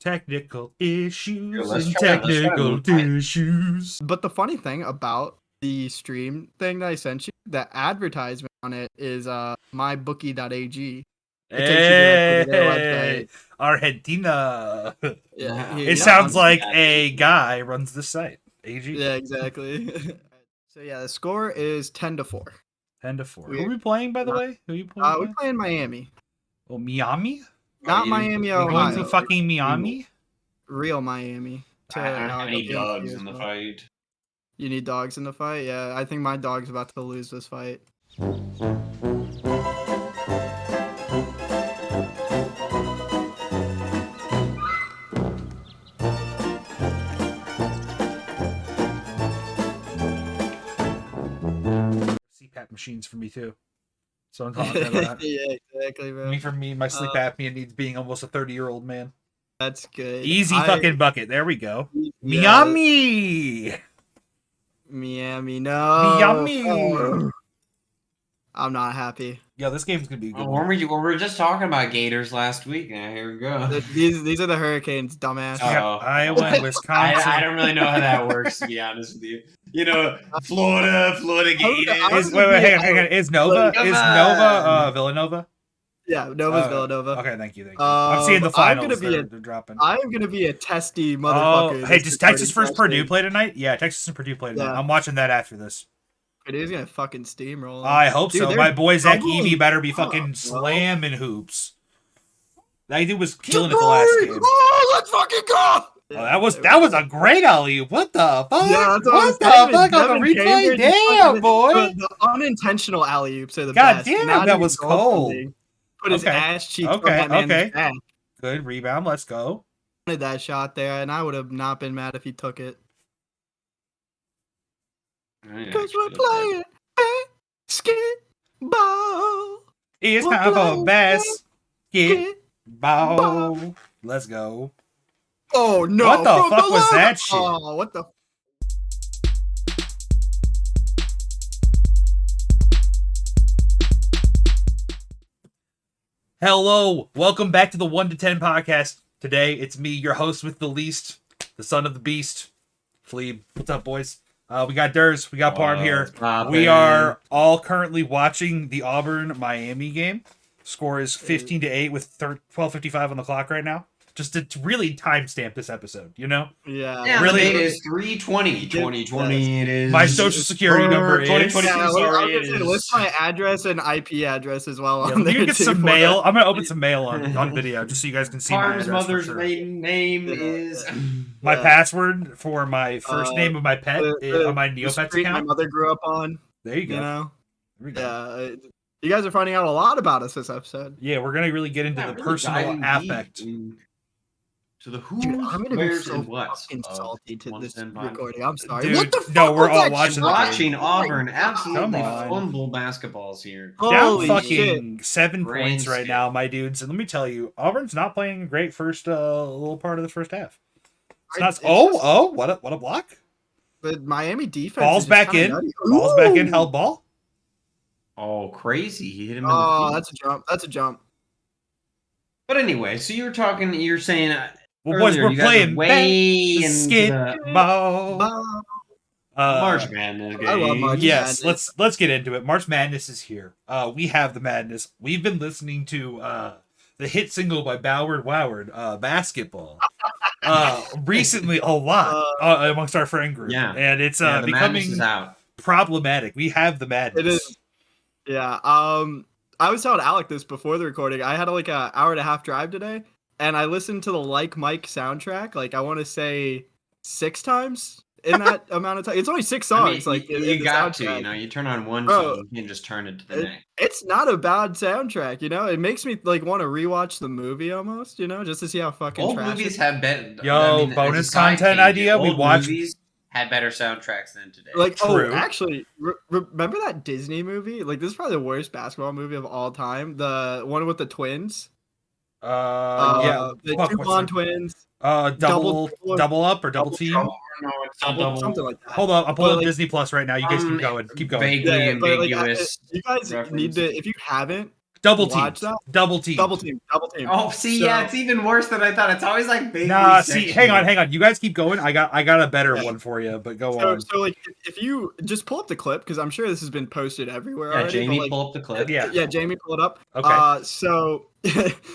Technical issues let's and try to technical issues. But the funny thing about the stream thing that I sent you, the advertisement on it is mybookie.ag. It takes you directly to their website. Argentina. Yeah, It sounds like a guy runs the site. AG. Yeah, exactly. So yeah, the score is 10-4. 10-4. Who are we playing, by the way? Who are you playing? We play in Miami. Oh, Miami? Not Miami, We're going Ohio. to fucking Miami? Real Miami. I don't have any dogs in the fight. You need dogs in the fight? Yeah, I think my dog's about to lose this fight. CPAP machines for me, too. So I'm talking about. Yeah, exactly, bro. For me, my sleep apnea needs being almost a 30-year-old man. That's good. Easy fucking bucket. There we go. Yeah. Miami! Miami, no. Miami! Oh. I'm not happy. Yo, this game's gonna be a good. We were just talking about Gators last week. Now here we go. These are the Hurricanes, dumbass. Iowa and Wisconsin. I don't really know how that works, to be honest with you. You know, Florida Gators. Wait, hang on. Is Nova Villanova? Yeah, Nova's Villanova. Okay, thank you. I'm seeing the finals. They're dropping. I'm gonna be a testy motherfucker. Oh, hey, does Texas versus Purdue play tonight? Yeah, Texas and Purdue play tonight. Yeah. I'm watching that after this. Purdue's gonna fucking steamroll. I hope so. My boy Zach Evie better be fucking slamming hoops. That dude was killing it the last game. Oh, let's fucking go! Oh, that was a great alley-oop. What the fuck? Yeah, that's what the fuck on the replay? Damn, boy. The unintentional alley-oops are the best. God damn, that was cold. Put his ass cheeks on that man's back. Good rebound. Let's go. I wanted that shot there, and I would have not been mad if he took it. Because we're playing basketball. It's time for basketball. Let's go. Oh, no. What the fuck was that shit? Oh, what the... Hello. Welcome back to the 1 to 10 podcast. Today, it's me, your host with the least, the son of the beast, Fleeb. What's up, boys? We got Durs, we got Parm here. We are all currently watching the Auburn-Miami game. Score is 15-8 with 12:55 on the clock right now. Just to really timestamp this episode, you know? Yeah. Really, it is 3/20. 2020. It is. My social security number is. 2022. List my address and IP address as well. Yeah, you can get some mail. I'm gonna open some mail on video just so you guys can see. Parm's mother's maiden name is. My password for my first name of my pet on my Neopets account. My mother grew up on. There you go. You know. Yeah. You guys are finding out a lot about us this episode. Yeah, we're gonna really get into the personal aspect. To the who, dude, I'm gonna be so fucking salty to this recording. I'm sorry. Dude, what the fuck? No, we're all watching Auburn. Absolutely fumble basketballs here. Down fucking 7 points right now, my dudes. And let me tell you, Auburn's not playing a great first little part of the first half. It's not. What a block! The Miami defense. Ball's back in. Ball's back in. Held ball. Oh, crazy! He hit him. Oh, that's a jump. That's a jump. But anyway, so you're saying. Well, boys, we're playing basketball. March Madness game. I love March Madness. Madness. Let's get into it. March Madness is here. We have the madness. We've been listening to the hit single by Ballard Woward, Basketball, recently a lot amongst our friend group. Yeah. And it's becoming problematic. We have the madness. It is. Yeah. I was telling Alec this before the recording. I had like an hour and a half drive today. And I listened to the Like Mike soundtrack, like I want to say 6 times in that amount of time. It's only 6 songs. I mean, you got to, you turn on one song, you can just turn it to the next. It's not a bad soundtrack, It makes me like want to rewatch the movie almost, just to see how fucking old trash movies have been. Bonus content idea. We watched movies had better soundtracks than today. Like, actually, remember that Disney movie? Like, this is probably the worst basketball movie of all time. The one with the twins. The two blonde twins. Double up or double team. Something like that. Hold on, I'm pulling up Disney Plus right now. You guys keep going. Vaguely ambiguous. You guys need to, if you haven't, Double team. watch that. Double team. Double team. Oh, see, yeah, it's even worse than I thought. It's always like vaguely Nah, see, sexual. hang on. You guys keep going. I got a better one for you, but go on. So like, if you just pull up the clip, because I'm sure this has been posted everywhere. Yeah, already, Jamie, but, like, pull up the clip. Yeah. Jamie, pull it up. Okay.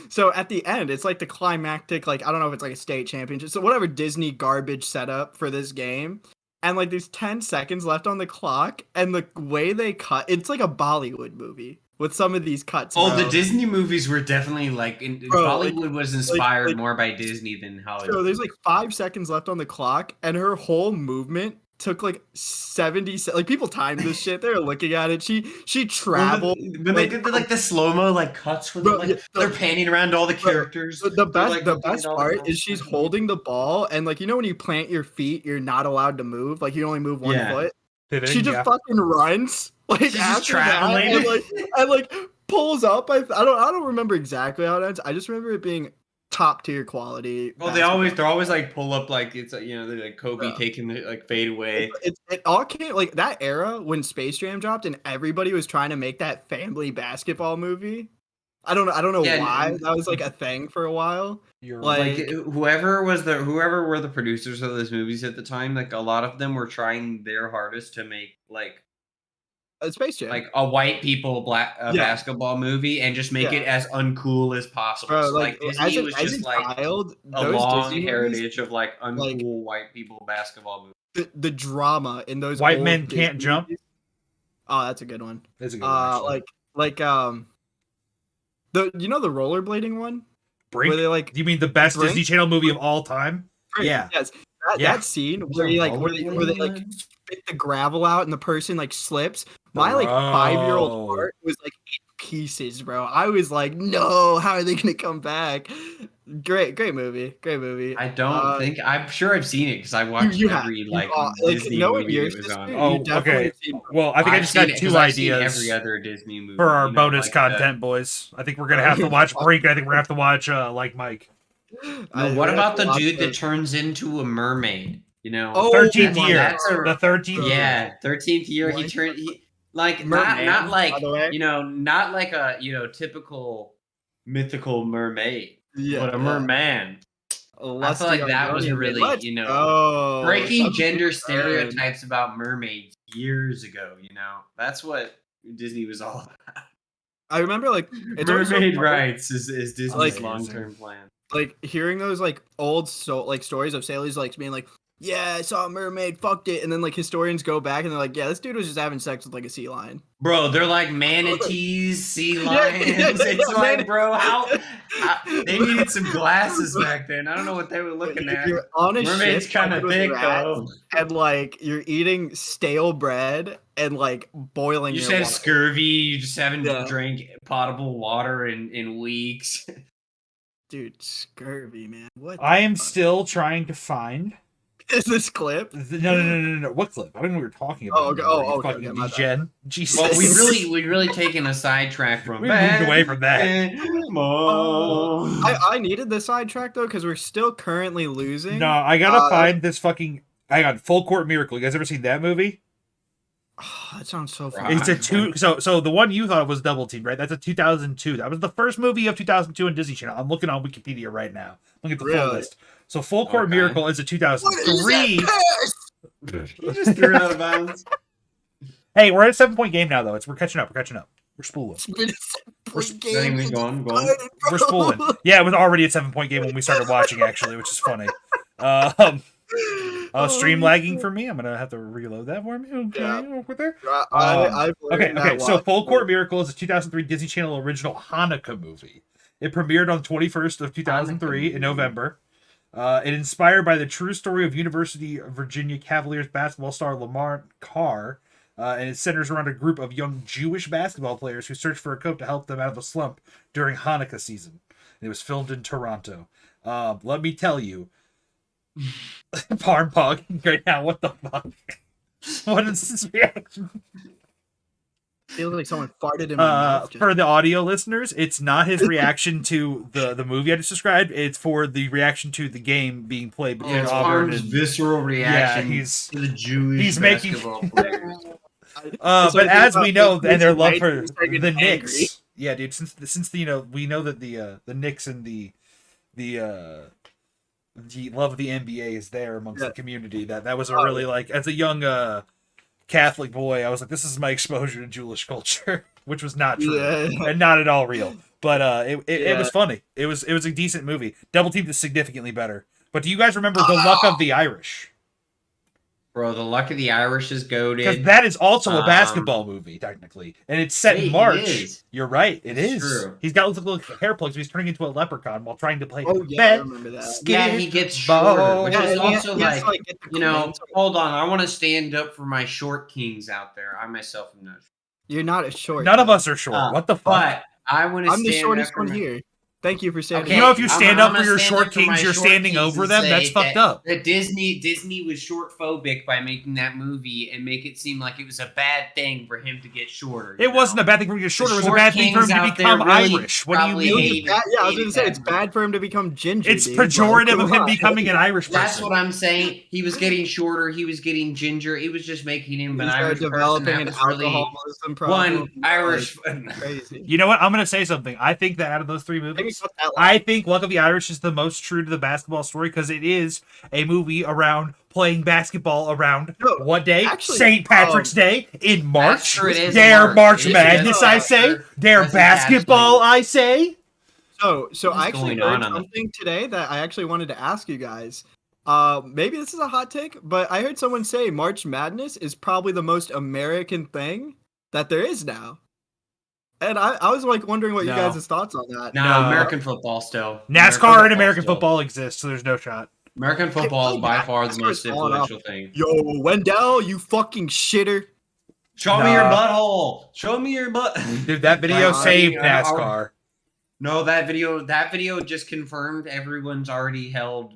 So at the end, it's like the climactic, like, I don't know if it's like a state championship, so whatever Disney garbage setup for this game, and like there's 10 seconds left on the clock, and the way they cut, it's like a Bollywood movie with some of these cuts. Oh, bro. the Disney movies were definitely like Bollywood was inspired more by Disney than Hollywood. So there's like 5 seconds left on the clock, and her whole movement took like 70 like people timed this shit. They're looking at it. She traveled when they did the slow-mo like cuts where they're panning around all the characters. The best part is she's holding the ball, and like, you know when you plant your feet, you're not allowed to move. Like, you only move one foot. She just fucking runs like She's just after that, traveling. and like pulls up. I don't remember exactly how it ends. I just remember it being top tier quality. Well, they're always like pull up, like it's they're like Kobe taking the like fade away. It all came like that era when Space Jam dropped and everybody was trying to make that family basketball movie. I don't know why that was like a thing for a while. Like whoever were the producers of those movies at the time, like a lot of them were trying their hardest to make like Space Jam, like a white people basketball movie, and just make it as uncool as possible. Bro, so, like Disney was just like a long heritage of like uncool white people basketball movies. The drama in those White Men Can't Jump. Oh, that's a good one. That's a good one. The the rollerblading one. Brink? Where they like? You mean the best Disney Channel movie of all time? Brink, yeah. Yes. That scene where they like spit the gravel out and the person like slips. My like 5-year-old heart was like in pieces, bro. I was like, no, how are they gonna come back? Great movie. I don't think I'm sure I've seen it because I watched every Disney movie that was on. Oh, okay. Well, I think I just got 2 ideas. Every other Disney movie for our bonus content, boys. I think we're gonna have to watch Brink. I think we're gonna have to watch Like Mike. No, what about the dude that turns into a mermaid? 13th year. The 13th. Yeah, 13th year. He turned. Like merman, not like not like a typical mythical mermaid, but a merman. I feel like that was really breaking gender stereotypes about mermaids years ago. That's what Disney was all about. I remember like mermaid rights is Disney's long-term plan. Like hearing those like old stories of sailors like being like, yeah, I saw a mermaid, fucked it, and then like historians go back and they're like, yeah, this dude was just having sex with like a sea lion. Bro, they're like manatees, sea lions. It's like, bro, how they needed some glasses back then. I don't know what they were looking at. You're on a mermaid's kind of thick though, and like you're eating stale bread and like boiling. You just had scurvy. You just haven't drank potable water in weeks. Dude, scurvy, man. What? I am still trying to find. Is this clip? No. What clip? I don't know what we were talking about. Okay. Gen. Jesus. Well, we really taken a sidetrack from. We moved away from that. I needed the sidetrack though because we're still currently losing. No, I gotta find this fucking. I got Full Court Miracle. You guys ever seen that movie? Oh, that sounds so fun. It's a So the one you thought was Double Team, right? That's a 2002. That was the first movie of 2002 on Disney Channel. I'm looking on Wikipedia right now. Look at the full list. So Full Court Miracle is a 2003. You just threw it out of bounds. Hey, we're at a 7-point game now, though. We're catching up. We're spooling. We're spooling. Yeah, it was already a 7-point game when we started watching, actually, which is funny. Stream lagging for me. I'm gonna have to reload that for me. Okay, over there. Okay. So Full Court Miracle is a 2003 Disney Channel original Hanukkah movie. It premiered on 21st of 2003 in November. It inspired by the true story of University of Virginia Cavaliers basketball star Lamar Carr, and it centers around a group of young Jewish basketball players who search for a coach to help them out of a slump during Hanukkah season. It was filmed in Toronto. Let me tell you, Parm Pog right now. What the fuck? What is this reaction? Feels like someone farted in my mouth. For the audio listeners, it's not his reaction to the movie I just described. It's for the reaction to the game being played between Auburn and visceral reaction. He's to the Jewish he's making basketball players. but as we know, and their love for the Knicks. Yeah, dude. Since the we know that the Knicks and the love of the NBA is there amongst the community. That was a really like as a young Catholic boy, I was like, this is my exposure to Jewish culture, which was not true and not at all real. But it was funny. It was a decent movie. Double Teamed is significantly better. But do you guys remember The Luck of the Irish? Bro, The Luck of the Irish is goated. Because that is also a basketball movie, technically. And it's set in March. You're right. It's true. He's got little hair plugs, but he's turning into a leprechaun while trying to play I remember that. Yeah, he gets shorter, which is also hold on. I want to stand up for my short kings out there. I myself am not short. You're not a short. None of us are short. What the fuck? But I want to I'm the shortest one here. Thank you for standing. Okay, you know, if you stand up for your short kings, you're standing over them. That's fucked up. That Disney was short phobic by making that movie and make it seem like it was a bad thing for him to get shorter. It wasn't a bad thing for him to get shorter. It was a bad thing for him to become Irish. What do you mean? Yeah, I was going to say it's bad for him to become ginger. It's pejorative of him becoming an Irish person. That's what I'm saying. He was getting shorter. He was getting ginger. It was just making him an Irish person. That was alcoholism problem. One Irish. Crazy. You know what? I'm going to say something. I think that out of those three movies, I think Luck of the Irish is the most true to the basketball story because it is a movie around playing basketball around what day? St. Patrick's Day in March. Dare March Madness, I say. Dare basketball, I say. So I actually heard something today that I actually wanted to ask you guys. Maybe this is a hot take, but I heard someone say March Madness is probably the most American thing that there is now. And I was like wondering what you guys' thoughts on that. No, American football still. NASCAR and American football exist, so there's no shot. American football is by far the most influential thing. Yo, Wendell, you fucking shitter. Show me your butthole. Show me your butt. Dude, that video saved NASCAR. No, that video just confirmed everyone's already held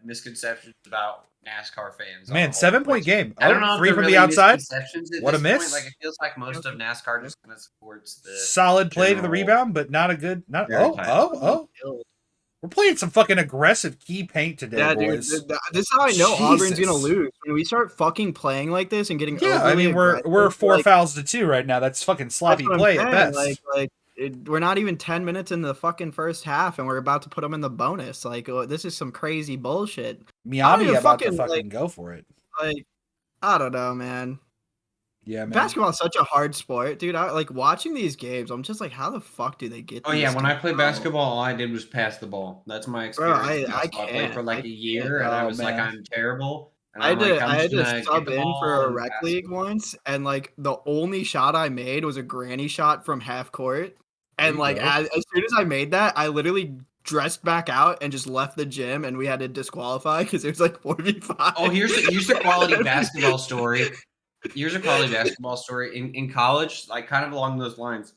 misconceptions about NASCAR fans. Man, 7-point game. I don't know. Free from the outside. What a miss! Like it feels like most of NASCAR just kind of supports the solid play to the rebound, but not a good. We're playing some fucking aggressive key paint today, boys. Dude, this is how I know Auburn's gonna lose when we start fucking playing like this and getting. Yeah, I mean we're 4 fouls to 2 right now. That's fucking sloppy play at best. We're not even 10 minutes in the fucking first half, and we're about to put them in the bonus. Like, this is some crazy bullshit. Miami about to fucking go for it. Like, I don't know, man. Yeah, man. Basketball is such a hard sport, dude. I like watching these games. I'm just like, how the fuck do they get? When I played basketball, all I did was pass the ball. That's my experience. Bro, I played for like a year, and I was like, I'm terrible. And I had to sub in for a rec league once, and like the only shot I made was a granny shot from half court. And like as soon as I made that, I literally dressed back out and just left the gym, and we had to disqualify because it was like 4v5. Oh, here's a quality basketball story. Here's a quality basketball story. In college, like kind of along those lines.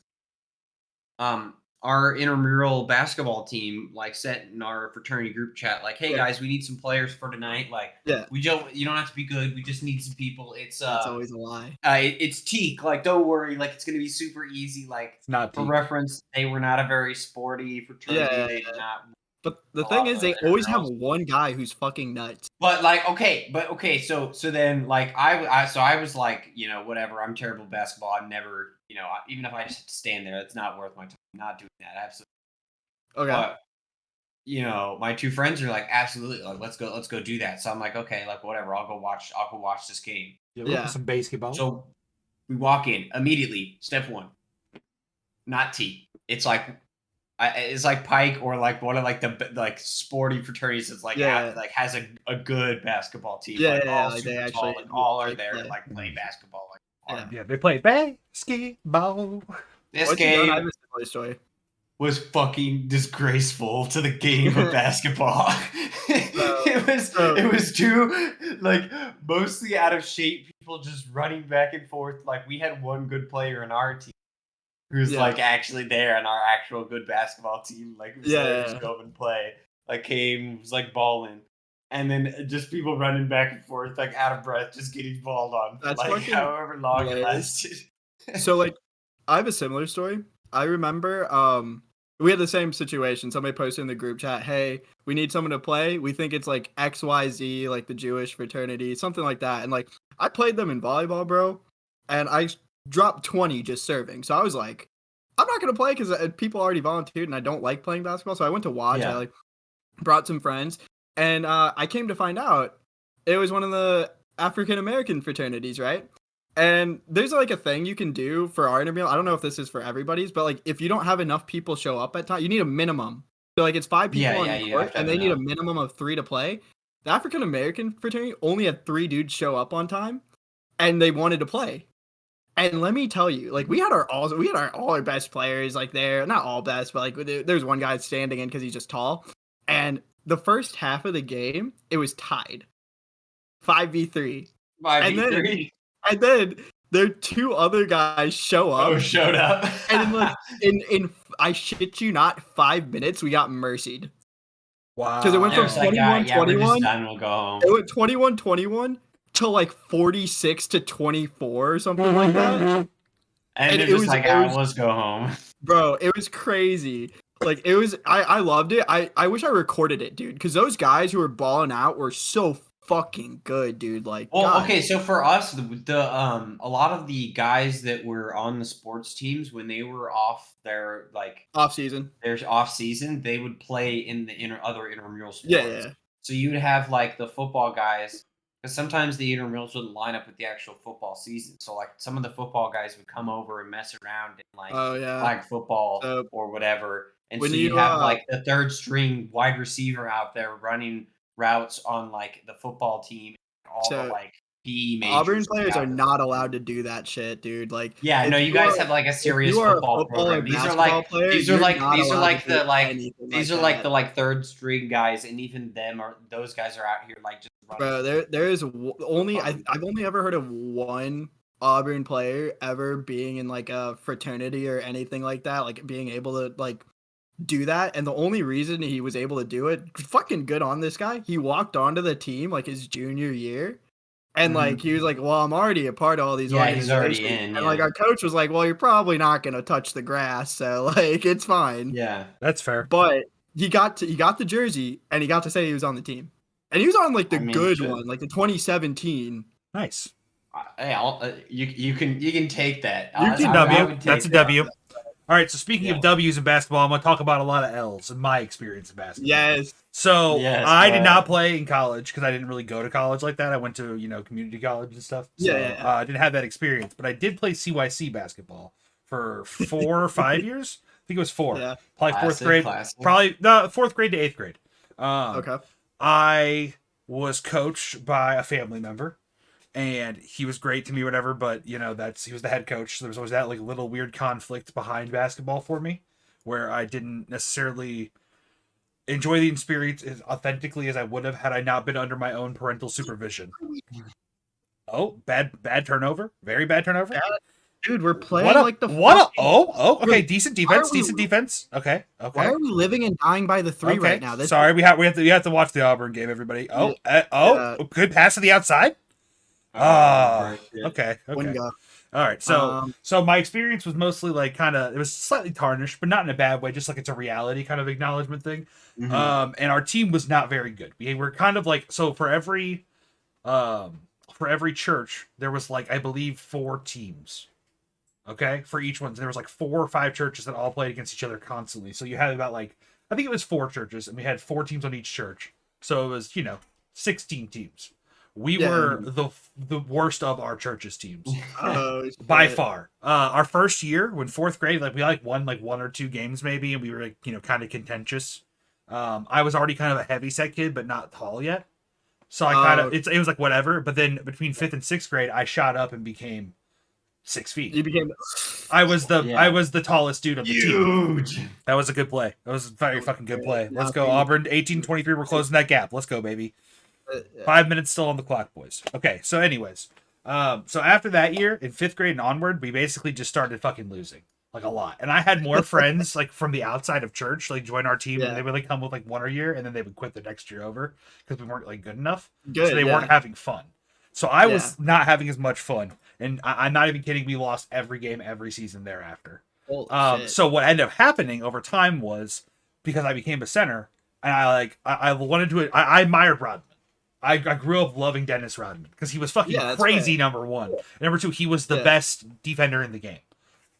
Our intramural basketball team like sent in our fraternity group chat like, hey guys, we need some players for tonight. Like, you don't have to be good. We just need some people. It's always a lie. It's teak. Like, don't worry. Like, it's gonna be super easy. Like, it's not for reference, they were not a very sporty fraternity. They did not. But the thing is, they always have one guy who's fucking nuts. But like, okay. So then, like, I was like, whatever. I'm terrible at basketball. I'm never, even if I just stand there, it's not worth my time. I'm not doing that. Absolutely. Okay. But, my two friends are like, absolutely. Like, let's go do that. So I'm like, okay, like whatever. I'll go watch this game. Some basketball. So we walk in immediately. Step one, not T. It's like Pike or like one of like the like sporty fraternities that's like has a good basketball team. They actually all are there to like play basketball. They play basketball. This game was fucking disgraceful to the game of basketball. It was two like mostly out of shape people just running back and forth. Like we had one good player in our team who's like actually there, and our actual good basketball team like was just go up and play. Like came was like balling, and then just people running back and forth like out of breath, just getting balled on. That's like however long it lasted. So like, I have a similar story. I remember we had the same situation. Somebody posted in the group chat, "Hey, we need someone to play. We think it's like XYZ, like the Jewish fraternity, something like that." And like, I played them in volleyball, bro, and I dropped 20 just serving. So I was like, I'm not gonna play because people already volunteered, and I don't like playing basketball. So I went to watch. Yeah. I like brought some friends, and I came to find out it was one of the African American fraternities, right? And there's like a thing you can do for our intramural. I don't know if this is for everybody's, but like if you don't have enough people show up at time, you need a minimum. So like it's 5 people on the court, and they need a minimum of 3 to play. The African American fraternity only had 3 dudes show up on time, and they wanted to play. And let me tell you, like we had all our best players like there, not all best, but like there's one guy standing in because he's just tall. And the first half of the game, it was tied, 5v3. 5v3. And then their 2 other guys show up. Oh, showed up. And like in I shit you not, 5 minutes we got mercied. Wow. Because it went from 21-21. We'll go home. It went 21-21 to like 46-24 or something like that. And it was like, let's go home. Bro, it was crazy. Like it was, I loved it. I wish I recorded it, dude, because those guys who were balling out were so fucking good, dude. Like, well, God. Okay, so for us, the a lot of the guys that were on the sports teams when they were off their off season, they would play in the other intramural sports. Yeah. So you'd have like the football guys, because sometimes the intramurals wouldn't line up with the actual football season. So like some of the football guys would come over and mess around in like flag football or whatever. And so you have like the third string wide receiver out there running routes on like the football team, all the like PE majors. Auburn players are not allowed to do that shit, dude. Like, yeah, no, you guys have like a serious football program. These are like the third string guys, and even those guys are out here like just running. Bro, there is only I've only ever heard of one Auburn player ever being in like a fraternity or anything like that, like being able to like do that. And the only reason he was able to do it, fucking good on this guy, he walked onto the team like his junior year, and like he was like, well, I'm already a part of all these organizations. He's already in, and like our coach was like, well, you're probably not gonna touch the grass, so like it's fine. Yeah, that's fair. But he got the jersey, and he got to say he was on the team, and he was on like the good one, like the 2017. Nice. Hey, you can take that. That's a W. All right, so speaking of W's in basketball, I'm going to talk about a lot of L's in my experience in basketball. Yes. So I did not play in college because I didn't really go to college like that. I went to, community college and stuff. So I didn't have that experience, but I did play CYC basketball for 4 or 5 years. I think it was 4. Yeah. Probably fourth grade. Probably 4th grade to 8th grade. Okay. I was coached by a family member. And he was great to me, whatever, but he was the head coach. So there was always that like little weird conflict behind basketball for me, where I didn't necessarily enjoy the experience as authentically as I would have had I not been under my own parental supervision. Oh, bad turnover, very bad turnover. Yeah, dude, we're playing okay, decent defense. Okay. Why are we living and dying by the 3 right now? Sorry, we have to watch the Auburn game, everybody. Good pass to the outside. Okay. All right. So my experience was mostly like it was slightly tarnished, but not in a bad way. Just like it's a reality kind of acknowledgement thing. Mm-hmm. And our team was not very good. We were kind of like, so for every church, there was like, I believe 4 teams. Okay. For each one. There was like 4 or 5 churches that all played against each other constantly. So you had about I think it was 4 churches, and we had 4 teams on each church. So it was, 16 teams. We were the worst of our church's teams by far. Our first year, when 4th grade, we won 1 or 2 games maybe, and we were kind of contentious. I was already kind of a heavy set kid, but not tall yet, so I kind of it was like whatever. But then between 5th and 6th grade, I shot up and became 6 feet. You became. I was the tallest dude on the team. That was a good play. That was a very fucking good play. Let's go, Auburn. 18-23. We're closing that gap. Let's go, baby. 5 minutes still on the clock, boys. Okay, so anyways, so after that year, in 5th grade and onward, we basically just started fucking losing, a lot. And I had more friends, from the outside of church, join our team, and they would, come with, 1 a year, and then they would quit the next year over, because we weren't, good enough. So they weren't having fun. So I was not having as much fun, and I'm not even kidding, we lost every game, every season thereafter. So what ended up happening over time was, because I became a center, and I wanted to, I admired Rodman. I grew up loving Dennis Rodman because he was fucking crazy, number 1. And number 2, he was the best defender in the game.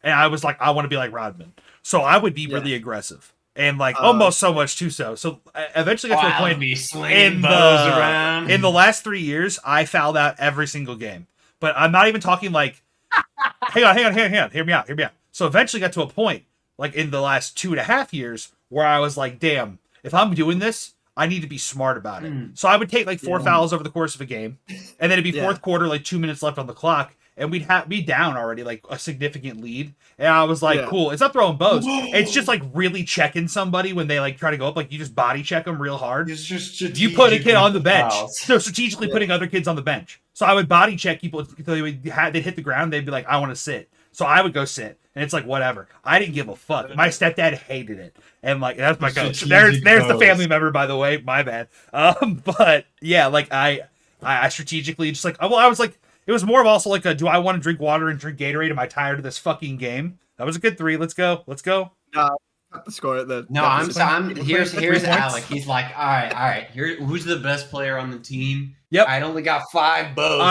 and I was like, I want to be like Rodman. So I would be really aggressive. And like almost so much too so. So I eventually got to a point in the last 3 years, I fouled out every single game. But I'm not even talking like, hang on. Hear me out. So eventually got to a point like in the last 2.5 years where I was like, damn, if I'm doing this, I need to be smart about it. So I would take like 4 fouls over the course of a game, and then it'd be fourth quarter, like 2 minutes left on the clock, and we'd be down already, like a significant lead. And I was like, cool, it's not throwing bows. It's just like really checking somebody when they like try to go up. Like you just body check them real hard. It's just you put a kid on the bench. So strategically putting other kids on the bench. So I would body check people until they'd hit the ground. They'd be like, I want to sit. So I would go sit. And it's like, whatever. I didn't give a fuck. My stepdad hated it. And like, that's my coach. There's the family member, by the way. My bad. But yeah, like I strategically just like, well, I was like, it was more of also like do I want to drink water and drink Gatorade? Am I tired of this fucking game? That was a good 3. Let's go. Not the score. Here's Alec. He's like, all right. Who's the best player on the team? Yep. I only got 5 bows.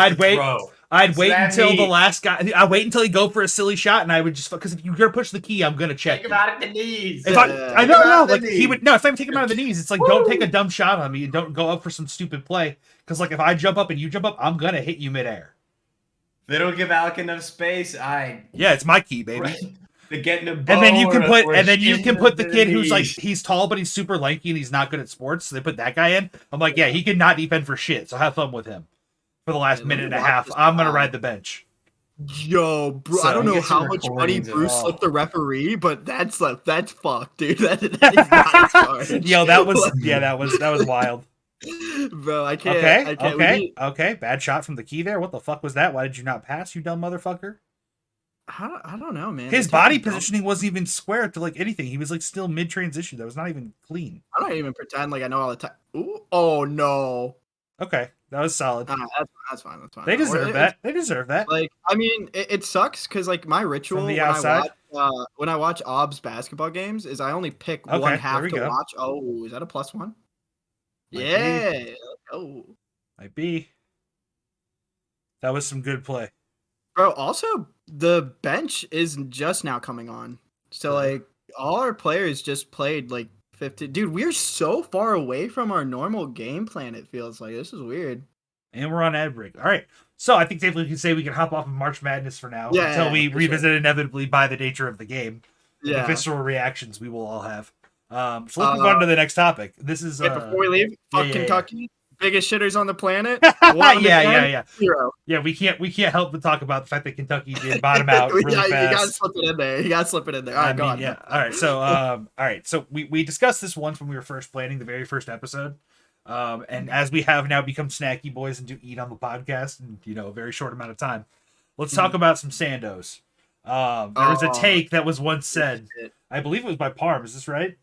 I'd wait until the last guy. I wait until he go for a silly shot, and I would just because if you're gonna push the key, I'm gonna check. Take him out of the knees. I know. Like he would if I take him out of the knees, it's like don't take a dumb shot on me and don't go up for some stupid play. Because like if I jump up and you jump up, I'm gonna hit you midair. They don't give Alec enough space. It's my key, baby. To get in a and then you can put the kid who's like he's tall but he's super lanky and he's not good at sports. So they put that guy in. I'm like, he could not defend for shit. So have fun with him for the last minute and a half. I'm gonna ride the bench. Yo, bro, I don't know how much money Bruce slipped the referee, but that's fucked, dude. That is not smart. Yo, that was wild. Bro, I can't. Okay. Bad shot from the key there. What the fuck was that? Why did you not pass, you dumb motherfucker? I don't know, man. His body positioning wasn't even square to like anything. He was like still mid transition. That was not even clean. I don't even pretend like I know all the time. Ooh, oh no. Okay, that was solid. That's fine. They deserve that. Like, I mean, it sucks because like my ritual when I watch Aub's basketball games is I only pick one half to watch. Oh, is that a +1? Let's go. Might be. That was some good play. Bro, also the bench is just now coming on. So like all our players just played like 50. Dude, we're so far away from our normal game plan, it feels like. This is weird. And we're on ad break. All right. So I think safely we can say we can hop off of March Madness for now until we revisit it inevitably by the nature of the game. The visceral reactions we will all have. So let's move on to the next topic. This is before we leave, Kentucky. Biggest shitters on the planet. Yeah. 0. Yeah, we can't help but talk about the fact that Kentucky did bottom out really fast. You gotta slip it in there. All right, go on. Yeah. All right. So So we discussed this once when we were first planning the very first episode. And as we have now become snacky boys and do eat on the podcast in a very short amount of time, let's talk about some Sandos. There was a take that was once said, I believe it was by Parm. Is this right?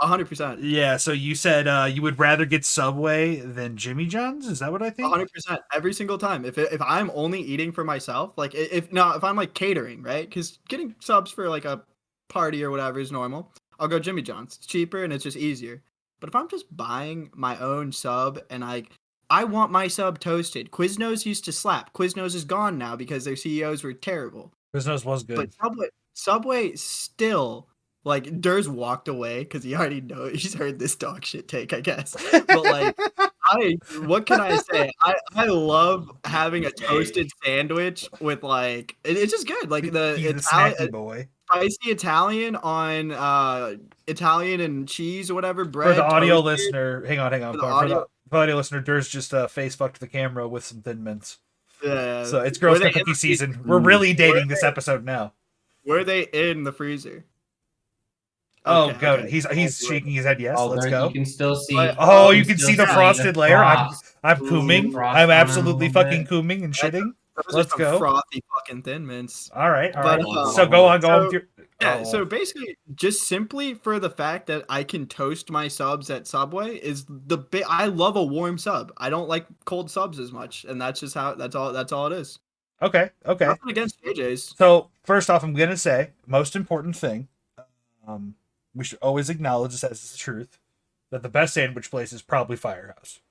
100%. Yeah, so you said you would rather get Subway than Jimmy John's? Is that what I think? 100%. Every single time. If I'm only eating for myself, like if I'm like catering, right? Because getting subs for like a party or whatever is normal. I'll go Jimmy John's. It's cheaper and it's just easier. But if I'm just buying my own sub and I want my sub toasted. Quiznos used to slap. Quiznos is gone now because their CEOs were terrible. Quiznos was good. But Subway still... Like, Durs walked away because he already knows he's heard this dog shit take, I guess. But like, what can I say? I love having a toasted sandwich with like it's just good. Like spicy Italian on Italian and cheese or whatever bread. For the audio listener, hang on. For the audio listener, Durs just face fucked the camera with some Thin Mints. Yeah. So it's Girl Scout cookie season. We're really dating this episode now. Were they in the freezer? Oh, good. He's shaking his head. Yes, let's go. You can still see. You can see the frosted layer. I'm cooming. I'm absolutely fucking cooming and shitting. Let's go. Frothy fucking Thin Mints. All right. So go on. So basically, just simply for the fact that I can toast my subs at Subway is I love a warm sub. I don't like cold subs as much, and that's just that's all it is. Okay. Nothing against JJ's. So first off, I'm gonna say most important thing. We should always acknowledge this as the truth that the best sandwich place is probably Firehouse.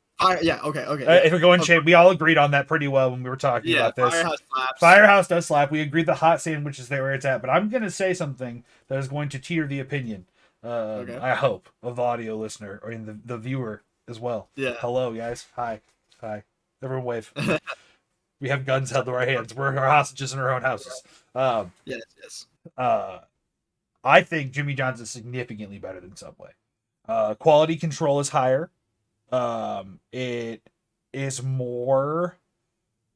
Yeah, okay. If we're going shape, we all agreed on that pretty well when we were talking about this. Firehouse slaps. Firehouse does slap. We agreed the hot sandwich is there where it's at. But I'm going to say something that is going to teeter the opinion, I hope, of the audio listener or in the viewer as well. Yeah. Hello, guys. Hi. Everyone wave. We have guns held to our hands. We're our hostages in our own houses. Yes. I think Jimmy John's is significantly better than Subway. Quality control is higher. It is more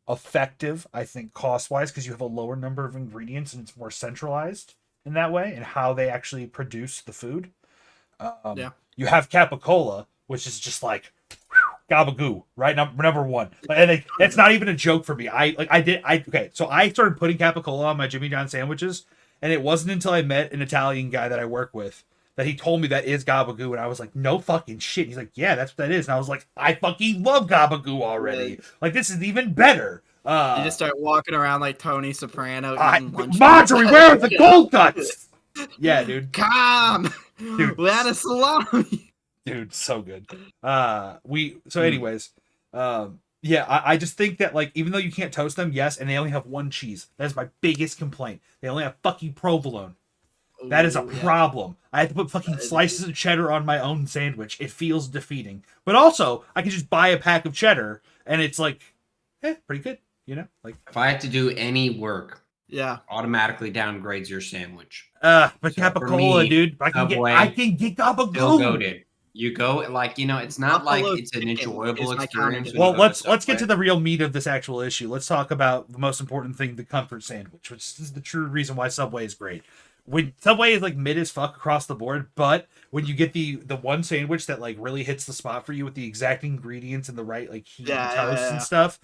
effective, I think, cost-wise, because you have a lower number of ingredients and it's more centralized in that way and how they actually produce the food. You have Capicola, which is just like gabagoo, right? Number one. And it's not even a joke for me. So I started putting Capicola on my Jimmy John sandwiches, and it wasn't until I met an Italian guy that I work with that he told me that is gabagoo, and I was like, no fucking shit. He's like, yeah, that's what that is. And I was like, I fucking love gabagoo already. Yeah. Like, this is even better. You just start walking around like Tony Soprano eating lunch. Marjorie, where are the gold cuts? Yeah, dude. Come! Dude. We had a salami. Dude, so good. Anyways, I just think that, like, even though you can't toast them, yes, and they only have one cheese. That is my biggest complaint. They only have fucking provolone. That is a problem. I have to put fucking slices of cheddar on my own sandwich. It feels defeating. But also, I can just buy a pack of cheddar, and it's like, pretty good. You know, like if I had to do any work, yeah, automatically downgrades your sandwich. But so Capicola, dude, I can get gabagoo. Still goated. You go like, it's not like it's an enjoyable experience. Well, let's get to the real meat of this actual issue. Let's talk about the most important thing, the comfort sandwich, which is the true reason why Subway is great. When Subway is like mid as fuck across the board, but when you get the one sandwich that like really hits the spot for you with the exact ingredients and the right like heat and toast and stuff,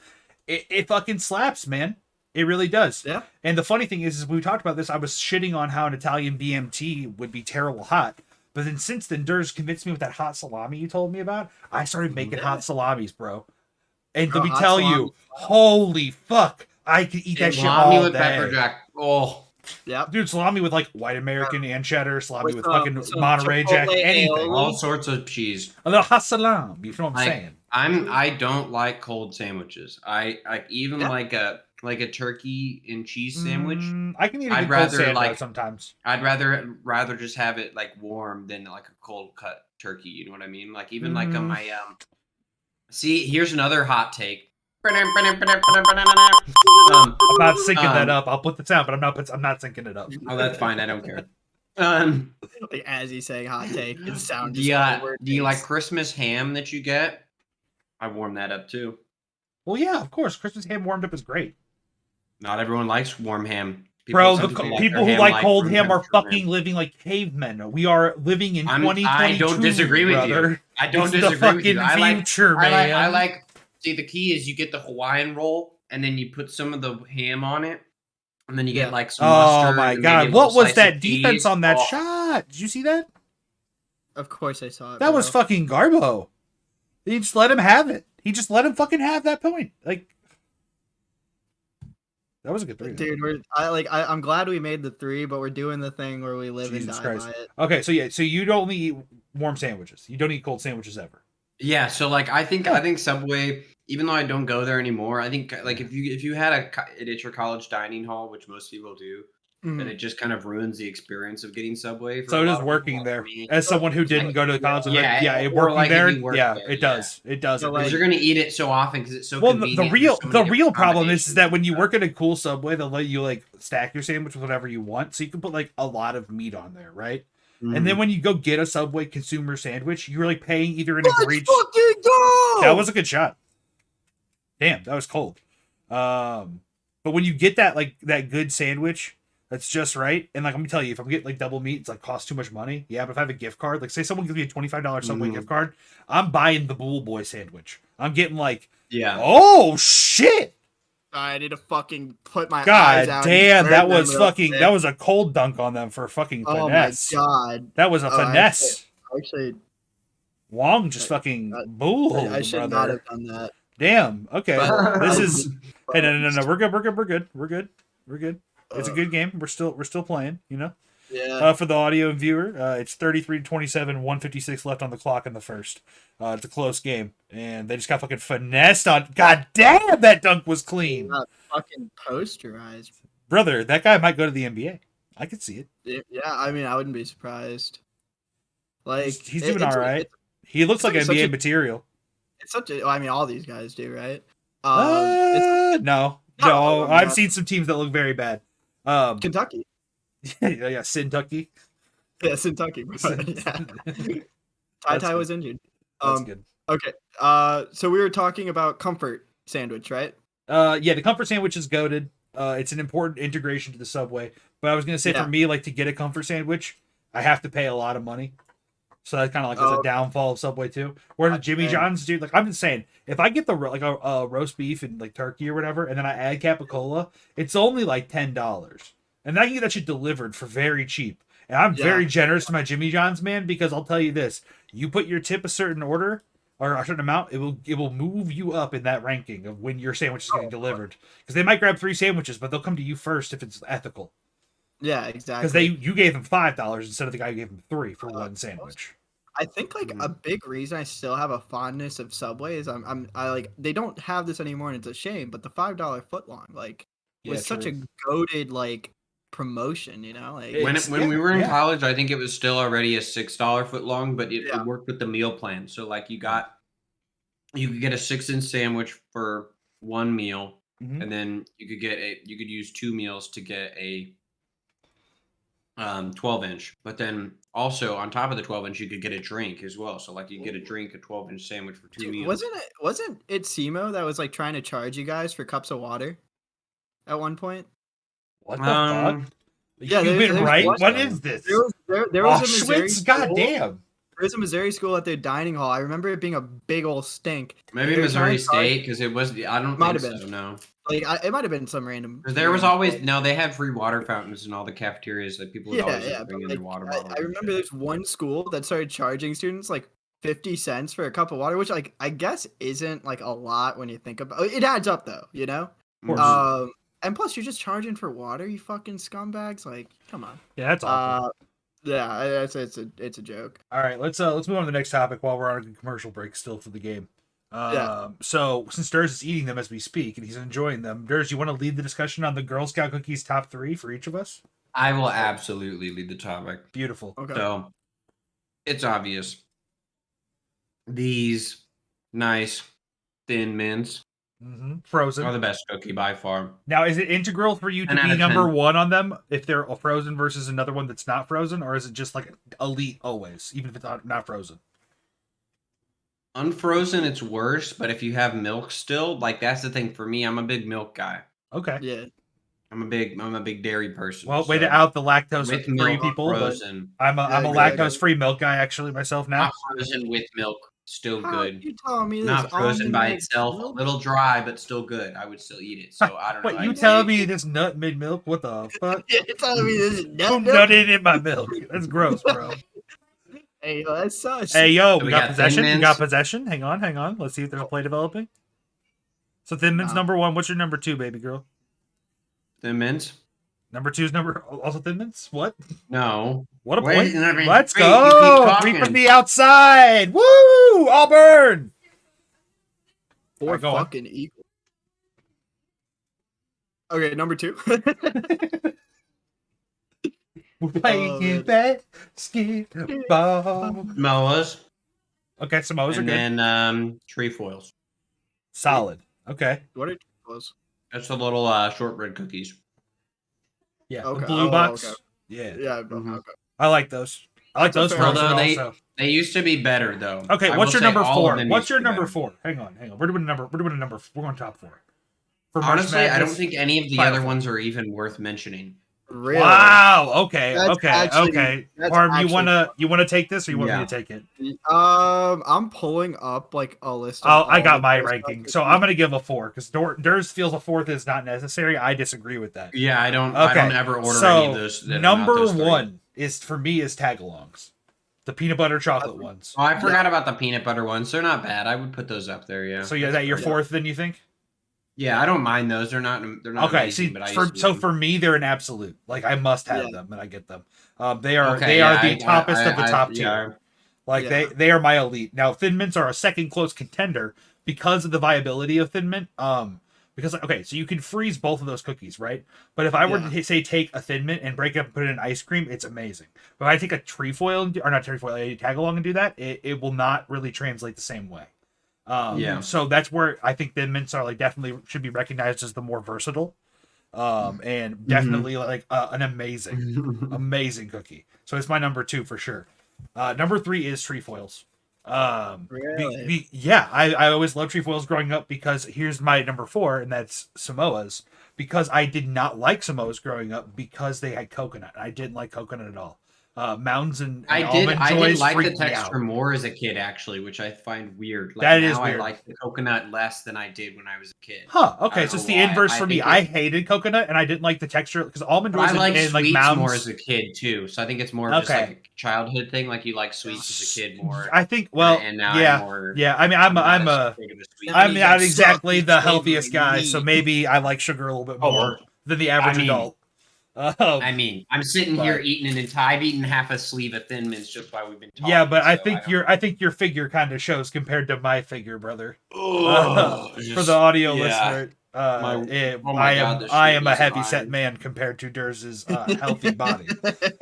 it fucking slaps, man. It really does. Yeah. And the funny thing is when we talked about this, I was shitting on how an Italian BMT would be terrible hot. But then since then, Durs convinced me with that hot salami you told me about. I started making hot salamis, bro. And let me tell you, holy fuck, I could eat that shit all day. Salami with pepper jack. Oh. Yeah, dude, salami with like white American and cheddar, salami with fucking Monterey Jack, anything, all sorts of cheese. A little hot salami, you know what I'm saying? I don't like cold sandwiches. I like a turkey and cheese sandwich. I can eat a cold sandwich sometimes. I'd rather just have it like warm than like a cold cut turkey. You know what I mean? Like even like on my See, here's another hot take. I'm not syncing that up. I'll put the sound, but I'm not syncing it up. Oh, that's fine. I don't care. Like as he's saying hot take, it sounds. Do you like Christmas ham that you get? I warm that up too. Well, yeah, of course. Christmas ham warmed up is great. Not everyone likes warm ham. Bro, the people who like cold ham are fucking living like cavemen. We are living in 2022. I don't disagree with you. I don't disagree with you. I like. See, the key is you get the Hawaiian roll, and then you put some of the ham on it, and then you get like some mustard. Oh my god, what was that defense on that shot? Did you see that? Of course I saw it. That was fucking Garbo. He just let him have it. He just let him fucking have that point. Like, that was a good three. Dude, I'm glad we made the three, but we're doing the thing where we live and die by it. Okay, so you don't eat warm sandwiches. You don't eat cold sandwiches ever. Yeah, so like I think Subway, even though I don't go there anymore, I think like if you had it at your college dining hall, which most people do, then it just kind of ruins the experience of getting Subway. So does working there. As someone who didn't go to the college, working there, it does. It does. Because you're gonna eat it so often because it's so convenient. The real problem is that when you work at a cool Subway, they'll let you like stack your sandwich with whatever you want, so you can put like a lot of meat on there, right? And then when you go get a Subway consumer sandwich, you're like paying either an agreed. That was a good shot. Damn, that was cold. But when you get that like that good sandwich, that's just right. And like let me tell you, if I'm getting like double meat, it's like costs too much money. Yeah, but if I have a gift card, like say someone gives me a $25 Subway gift card, I'm buying the Bull Boy sandwich. I'm getting like, oh shit. I need to fucking put my eyes out. God damn, that was fucking. That was a cold dunk on them for fucking finesse. Oh my god, that was a finesse. Actually, Wong just fucking bull. I should not have done that. Damn. Okay, this is. Hey, no. We're good. It's a good game. We're still playing. You know. For the audio viewer, it's 33-27, 156 left on the clock in the first. It's a close game, and they just got fucking finessed on. God damn, that dunk was clean. Fucking posterized. Brother, that guy might go to the NBA. I could see it. Yeah, I mean, I wouldn't be surprised. Like he's doing all right. He looks like NBA material. It's such a. I mean, all these guys do, right? No. I've seen some teams that look very bad. Kentucky. Yeah, Kentucky. Yeah, Kentucky. Ty was injured. That's good. Okay. So we were talking about comfort sandwich, right? Yeah, the comfort sandwich is goated. It's an important integration to the Subway. But I was gonna say for me, like to get a comfort sandwich, I have to pay a lot of money. So that's kind of like as a downfall of Subway too. Whereas Jimmy John's, dude, like I'm just saying, if I get the like a roast beef and like turkey or whatever, and then I add capicola, it's only like $10, and I can get that shit delivered for very cheap. And I'm very generous to my Jimmy John's, man, because I'll tell you this: you put your tip a certain order or a certain amount, it will move you up in that ranking of when your sandwich is getting delivered. Because they might grab 3 sandwiches, but they'll come to you first if it's ethical. Yeah, exactly. Because you gave them $5 instead of the guy who gave them 3 for one sandwich. I think like a big reason I still have a fondness of Subway is I like they don't have this anymore and it's a shame, but the $5 footlong like was such a goated like promotion, you know? Like when we were in college, I think it was still already a $6 footlong, but it worked with the meal plan. So like you could get a 6-inch sandwich for one meal, and then you could use 2 meals to get a 12-inch, but then also on top of the 12-inch you could get a drink as well. So like you get a drink, a 12-inch sandwich for 2 meals. Wasn't it SEMO that was like trying to charge you guys for cups of water at one point? What the fuck? Yeah, you've been right. What is this? There was a Missouri goddamn. There was a Missouri school at their dining hall. I remember it being a big old stink. Maybe Missouri State, because it was. I don't think so. No. Like it might have been some random. Because there was always they had free water fountains in all the cafeterias that people would always bring in their water bottles. I remember there's one school that started charging students like 50 cents for a cup of water, which like I guess isn't like a lot when you think about it. It adds up though, you know. And plus you're just charging for water, you fucking scumbags. Like, come on. Yeah, that's awful. Yeah, it's a joke. All right, let's move on to the next topic while we're on a commercial break still for the game. So since Durs is eating them as we speak and he's enjoying them, Durs, you want to lead the discussion on the Girl Scout cookies top 3 for each of us? I will absolutely lead the topic. Beautiful. Okay. So it's obvious. These nice thin mints frozen are the best cookie by far. Now, is it integral for you to be number 1 on them if they're frozen versus another one that's not frozen, or is it just like elite always, even if it's not frozen? Unfrozen, it's worse, but if you have milk still, like that's the thing for me. I'm a big milk guy. Okay. Yeah. I'm a big dairy person. Well, way to out the lactose-free people. Frozen. But I'm a lactose-free milk guy actually myself now. Not frozen with milk, still good. You telling me not frozen by itself, a little dry, but still good. I would still eat it. So I don't know. Wait, you telling me this nut made milk? What the fuck? You're telling me this nut in my milk? That's gross, bro. Hey, yo, that's sus. Hey, yo, we got possession. We got possession. Hang on. Let's see if there's a play developing. So Thin Mints number 1. What's your number 2, baby girl? Thin Mints. Number 2 is also Thin Mints? What? No. What a point. Let's go. 3 from the outside. Woo! Auburn. 4 fucking equal. Okay, number 2. We're playing basketball. Samoas. Okay, Samoas are good. And then trefoils. Solid. Okay. What are trefoils? That's the little shortbread cookies. Yeah. Okay. The blue box. Okay. Yeah. Yeah. Okay. I like those. I like those frozen also. They used to be better though. Okay, what's your number 4? What's your number 4? Hang on. We're doing number. We're going top 4. Honestly, I don't think any of the other ones are even worth mentioning. Really? Wow. Okay. Parm, you wanna take this, or you want me to take it? I'm pulling up like a list. I got my ranking, so I'm gonna give a 4 because Durs feels a 4th is not necessary. I disagree with that. Yeah, I don't. Okay. I don't ever order any of those. Number 1 is for me is tagalongs, the peanut butter chocolate ones. Oh, I forgot about the peanut butter ones. They're not bad. I would put those up there. Yeah. So is that your 4th? Then you think? Yeah, I don't mind those. They're not okay. amazing, See, but for me, they're an absolute. Like I must have them, and I get them. They are Okay, the toppest of the top tier. Like they are my elite. Now Thin Mints are a second close contender because of the viability of Thin Mint. Because okay, so you can freeze both of those cookies, right? But if I were to say take a Thin Mint and break it up and put it in ice cream, it's amazing. But if I take a trefoil or not trefoil, a tag along and do that, it will not really translate the same way. So that's where I think Thin Mints are like definitely should be recognized as the more versatile. And definitely like an amazing cookie. So it's my number 2 for sure. Number 3 is trefoils. Really? I always loved trefoils growing up because here's my number 4, and that's Samoas. Because I did not like Samoas growing up because they had coconut. I didn't like coconut at all. Mounds and almond I joys did like the freaked me texture out. more as a kid, actually, which I find weird. Like That now is weird. I like the coconut less than I did when I was a kid. Huh? I Okay, don't so it's know the why. inverse for me. I hated coconut and I didn't like the texture because almond But joys I like and like sweets mounds. more as a kid too, so I think it's more of just like a childhood thing. Like you like sweets as a kid more. I think. Well, and now yeah, I'm more, yeah. I mean, I'm not exactly the healthiest guy, so maybe I like sugar a little bit more than the average adult. I mean, I'm sitting here eating I've eaten half a sleeve of Thin Mints just while we've been talking. Yeah, but I think your figure kind of shows compared to my figure, brother. For the audio listener, I am a heavy set man compared to Durs's healthy body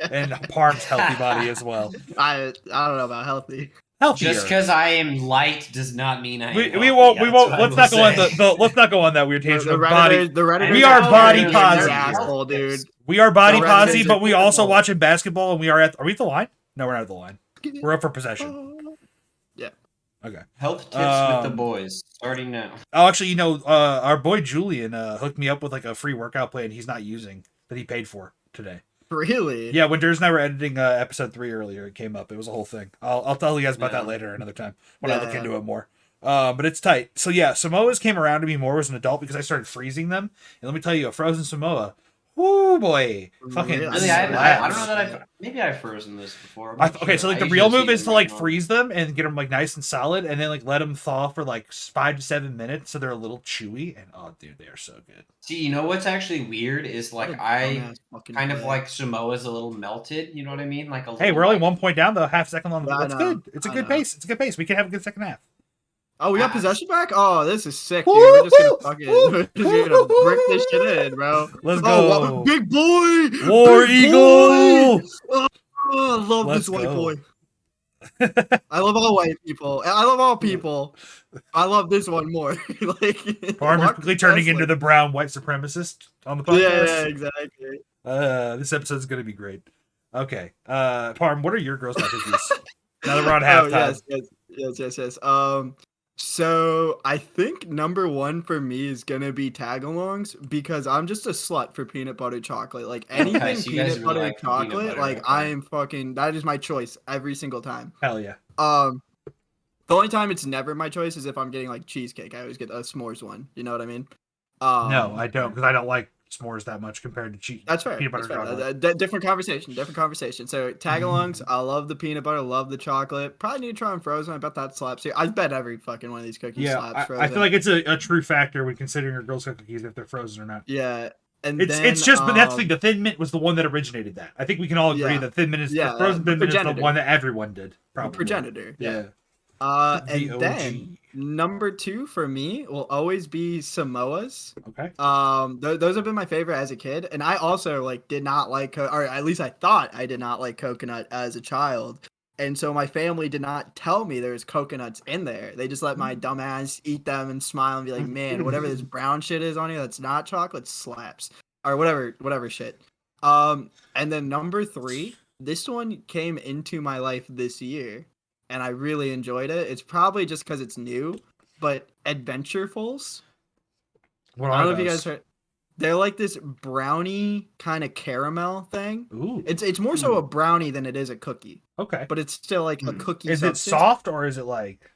and Parm's healthy body as well. I don't know about healthy. Healthier. Just because I am light does not mean I am we won't. Let's not go on let's not go on that weird tangent. We are body positive, dude. We are body positive, but we also watching basketball, and are we at the line? No, we're not at the line. We're up for possession. Yeah. Okay. Health tips with the boys starting now. Oh, actually, our boy Julian hooked me up with like a free workout plan he's not using that he paid for today. Really? Yeah, when Durs and I were editing episode 3 earlier, it came up. It was a whole thing. I'll tell you guys about that later another time when I look into it more. But it's tight. So yeah, Samoas came around to me more as an adult because I started freezing them. And let me tell you, a frozen Samoa, whoo boy, fucking really. I don't know that maybe I've frozen this before. Okay, so like the real move is to like freeze them and get them like nice and solid, and then like let them thaw for like 5 to 7 minutes so they're a little chewy. And oh, dude, they are so good. See, you know what's actually weird is like I kind of like Samoa's a little melted. You know what I mean? Like a hey, we're only 1 point down though, half second on. That's good. It's a good pace. It's a good pace. We can have a good second half. Oh, we got possession back? Oh, this is sick, dude. We're just gonna we're just gonna brick this shit in, bro. Let's go. Big boy! War Eagle! Oh, I love this white boy. I love all white people. I love all people. I love this one more. Parm is quickly turning into the brown white supremacist on the podcast. Yeah, exactly. This episode's gonna be great. Okay. Parm, what are your girls' night cookies? Now that we're on halftime. Yes. So I think number 1 for me is gonna be tagalongs because I'm just a slut for peanut butter chocolate. Like anything peanut butter chocolate, I am fucking. That is my choice every single time. Hell yeah. The only time it's never my choice is if I'm getting like cheesecake. I always get a s'mores one. You know what I mean? No, I don't because I don't like s'mores that much compared to cheese. That's fair. Peanut butter chocolate. Different conversation. So tagalongs, I love the peanut butter, love the chocolate. Probably need to try them frozen. I bet that slaps here. I bet every fucking one of these cookies slaps frozen. I feel like it's a true factor when considering your girls' cookies if they're frozen or not. Yeah. And it's just, but that's the thing. The Thin Mint was the one that originated that. I think we can all agree that Thin Mint is the frozen Thin Mint is the one that everyone did. Probably. The progenitor. Yeah. And then number 2 for me will always be Samoas. Okay. Those have been my favorite as a kid, and I also did not like, or at least I thought I did not like coconut as a child, and so my family did not tell me there was coconuts in there. They just let my dumb ass eat them and smile and be like, man, whatever this brown shit is on here that's not chocolate slaps, or whatever shit. And then number 3, this one came into my life this year. And I really enjoyed it. It's probably just because it's new, but Adventurefuls. What I don't know if you guys heard. They're like this brownie kind of caramel thing. Ooh. It's more so a brownie than it is a cookie. Okay. But it's still like a cookie. Is it soft or is it like?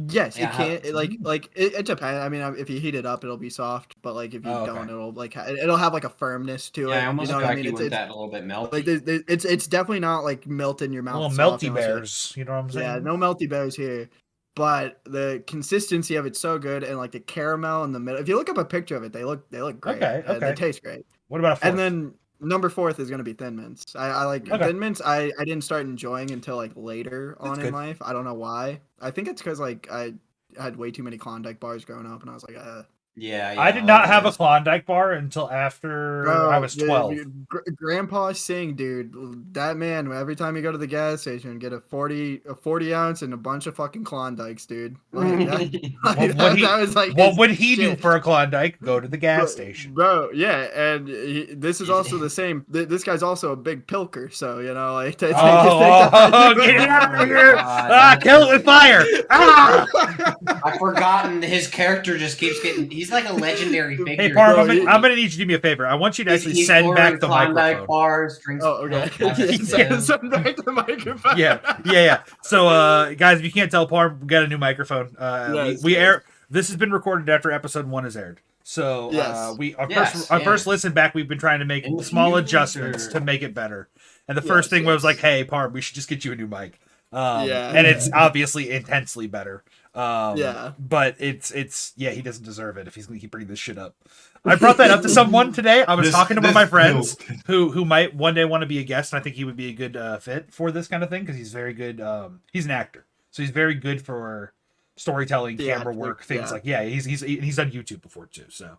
Yes, it can. It depends. I mean, if you heat it up, it'll be soft. But if you don't, it'll have a firmness to it. Yeah, I almost you know what I mean? It's that a little bit melty. It's definitely not melt in your mouth. Little melty bears. You know what I'm saying? Yeah, no melty bears here. but the consistency of it's so good, and like the caramel in the middle. If you look up a picture of it, they look great. Okay. They taste great. What about a fourth? And then number 4 is gonna be Thin Mints. I like Thin Mints. I didn't start enjoying until like later on in life. I don't know why. I think it's because like I had way too many Klondike bars growing up, and I was like, Yeah, I did not have a Klondike bar until after I was 12. Grandpa Singh, dude, that man. Every time you go to the gas station, get a 40 ounce and a bunch of fucking Klondikes, dude. What would he do for a Klondike? Go to the gas station, bro. Yeah, and this is also the same. This guy's also a big pilker, so you know, like. Get out of here! Kill it with fire! I've forgotten his character just keeps getting. He's like a legendary figure. Hey, Parm, I'm gonna need you to do me a favor. I want you to actually send back the microphone. Bars, drinks okay. Send back the microphone. Yeah. So, guys, if you can't tell, Parm, we got a new microphone. We air. This has been recorded after episode 1 is aired. So, our first listen back, we've been trying to make small adjustments to make it better. And the first thing was like, hey, Parm, we should just get you a new mic. And it's obviously intensely better. But it's he doesn't deserve it if he's gonna keep bringing this shit up. I brought that up to someone today. I was talking to one of my friends who might one day want to be a guest, and I think he would be a good fit for this kind of thing because he's very good. He's an actor, so he's very good for storytelling, camera work, things like he's done YouTube before too. So,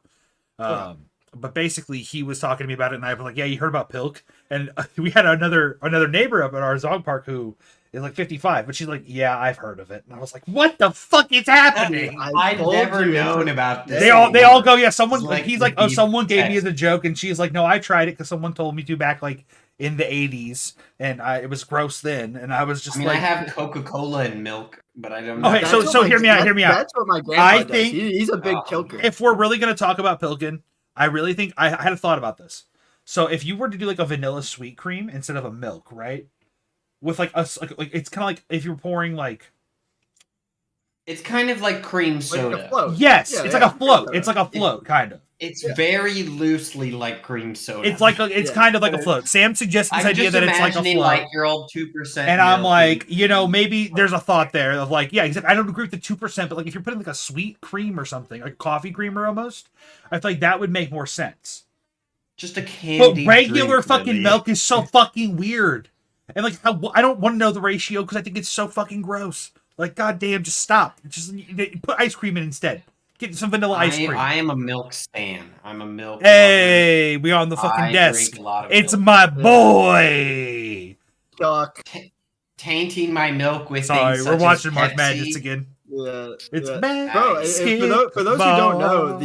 but basically he was talking to me about it, and I was like, you heard about Pilk? And we had another neighbor up at our dog park who is like 55, but she's like, I've heard of it. And I was like, what the fuck is happening? I've never known about this. They all go, someone like, he's like, someone gave me as a joke, and she's like, no, I tried it because someone told me to back like in the 80s, and it was gross then, and I was just I have Coca-Cola and milk, but I don't know. Okay, so hear me out. That's what my grandpa does. He's a big pilker. If we're really gonna talk about Pilkin, I really think I had a thought about this. So if you were to do like a vanilla sweet cream instead of a milk, right? With like it's kind of like if you're pouring like. It's kind of like cream soda. Like a float. Yes, it's like a float. It's like a float, kind of. It's very loosely like cream soda. It's like kind of like a float. Sam suggests this idea that it's like a float. Like your old 2%. And I'm like, maybe there's a thought there of like, he's like, I don't agree with the 2%, but like if you're putting like a sweet cream or something, like coffee creamer almost, I feel like that would make more sense. Just a candy. But regular fucking milk is so fucking weird. And like, I don't want to know the ratio because I think it's so fucking gross. Like, goddamn, just stop. Just put ice cream in instead. Get some vanilla ice cream. I am a milk stan. I'm a milk. Hey, we on the fucking desk. It's milk. My boy. Tainting my milk with. Sorry, things we're watching Pepsi. March Madness again. It's bad. Bro, for those who don't know,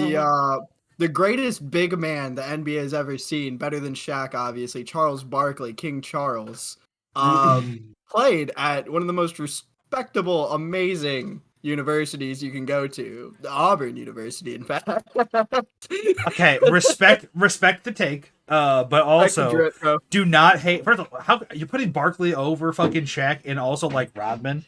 the greatest big man the NBA has ever seen, better than Shaq, obviously, Charles Barkley, King Charles, played at one of the most respectable, amazing universities you can go to, the Auburn University, in fact. Okay, respect the take, but also do not hate. First of all, how you're putting Barkley over fucking Shaq and also like Rodman?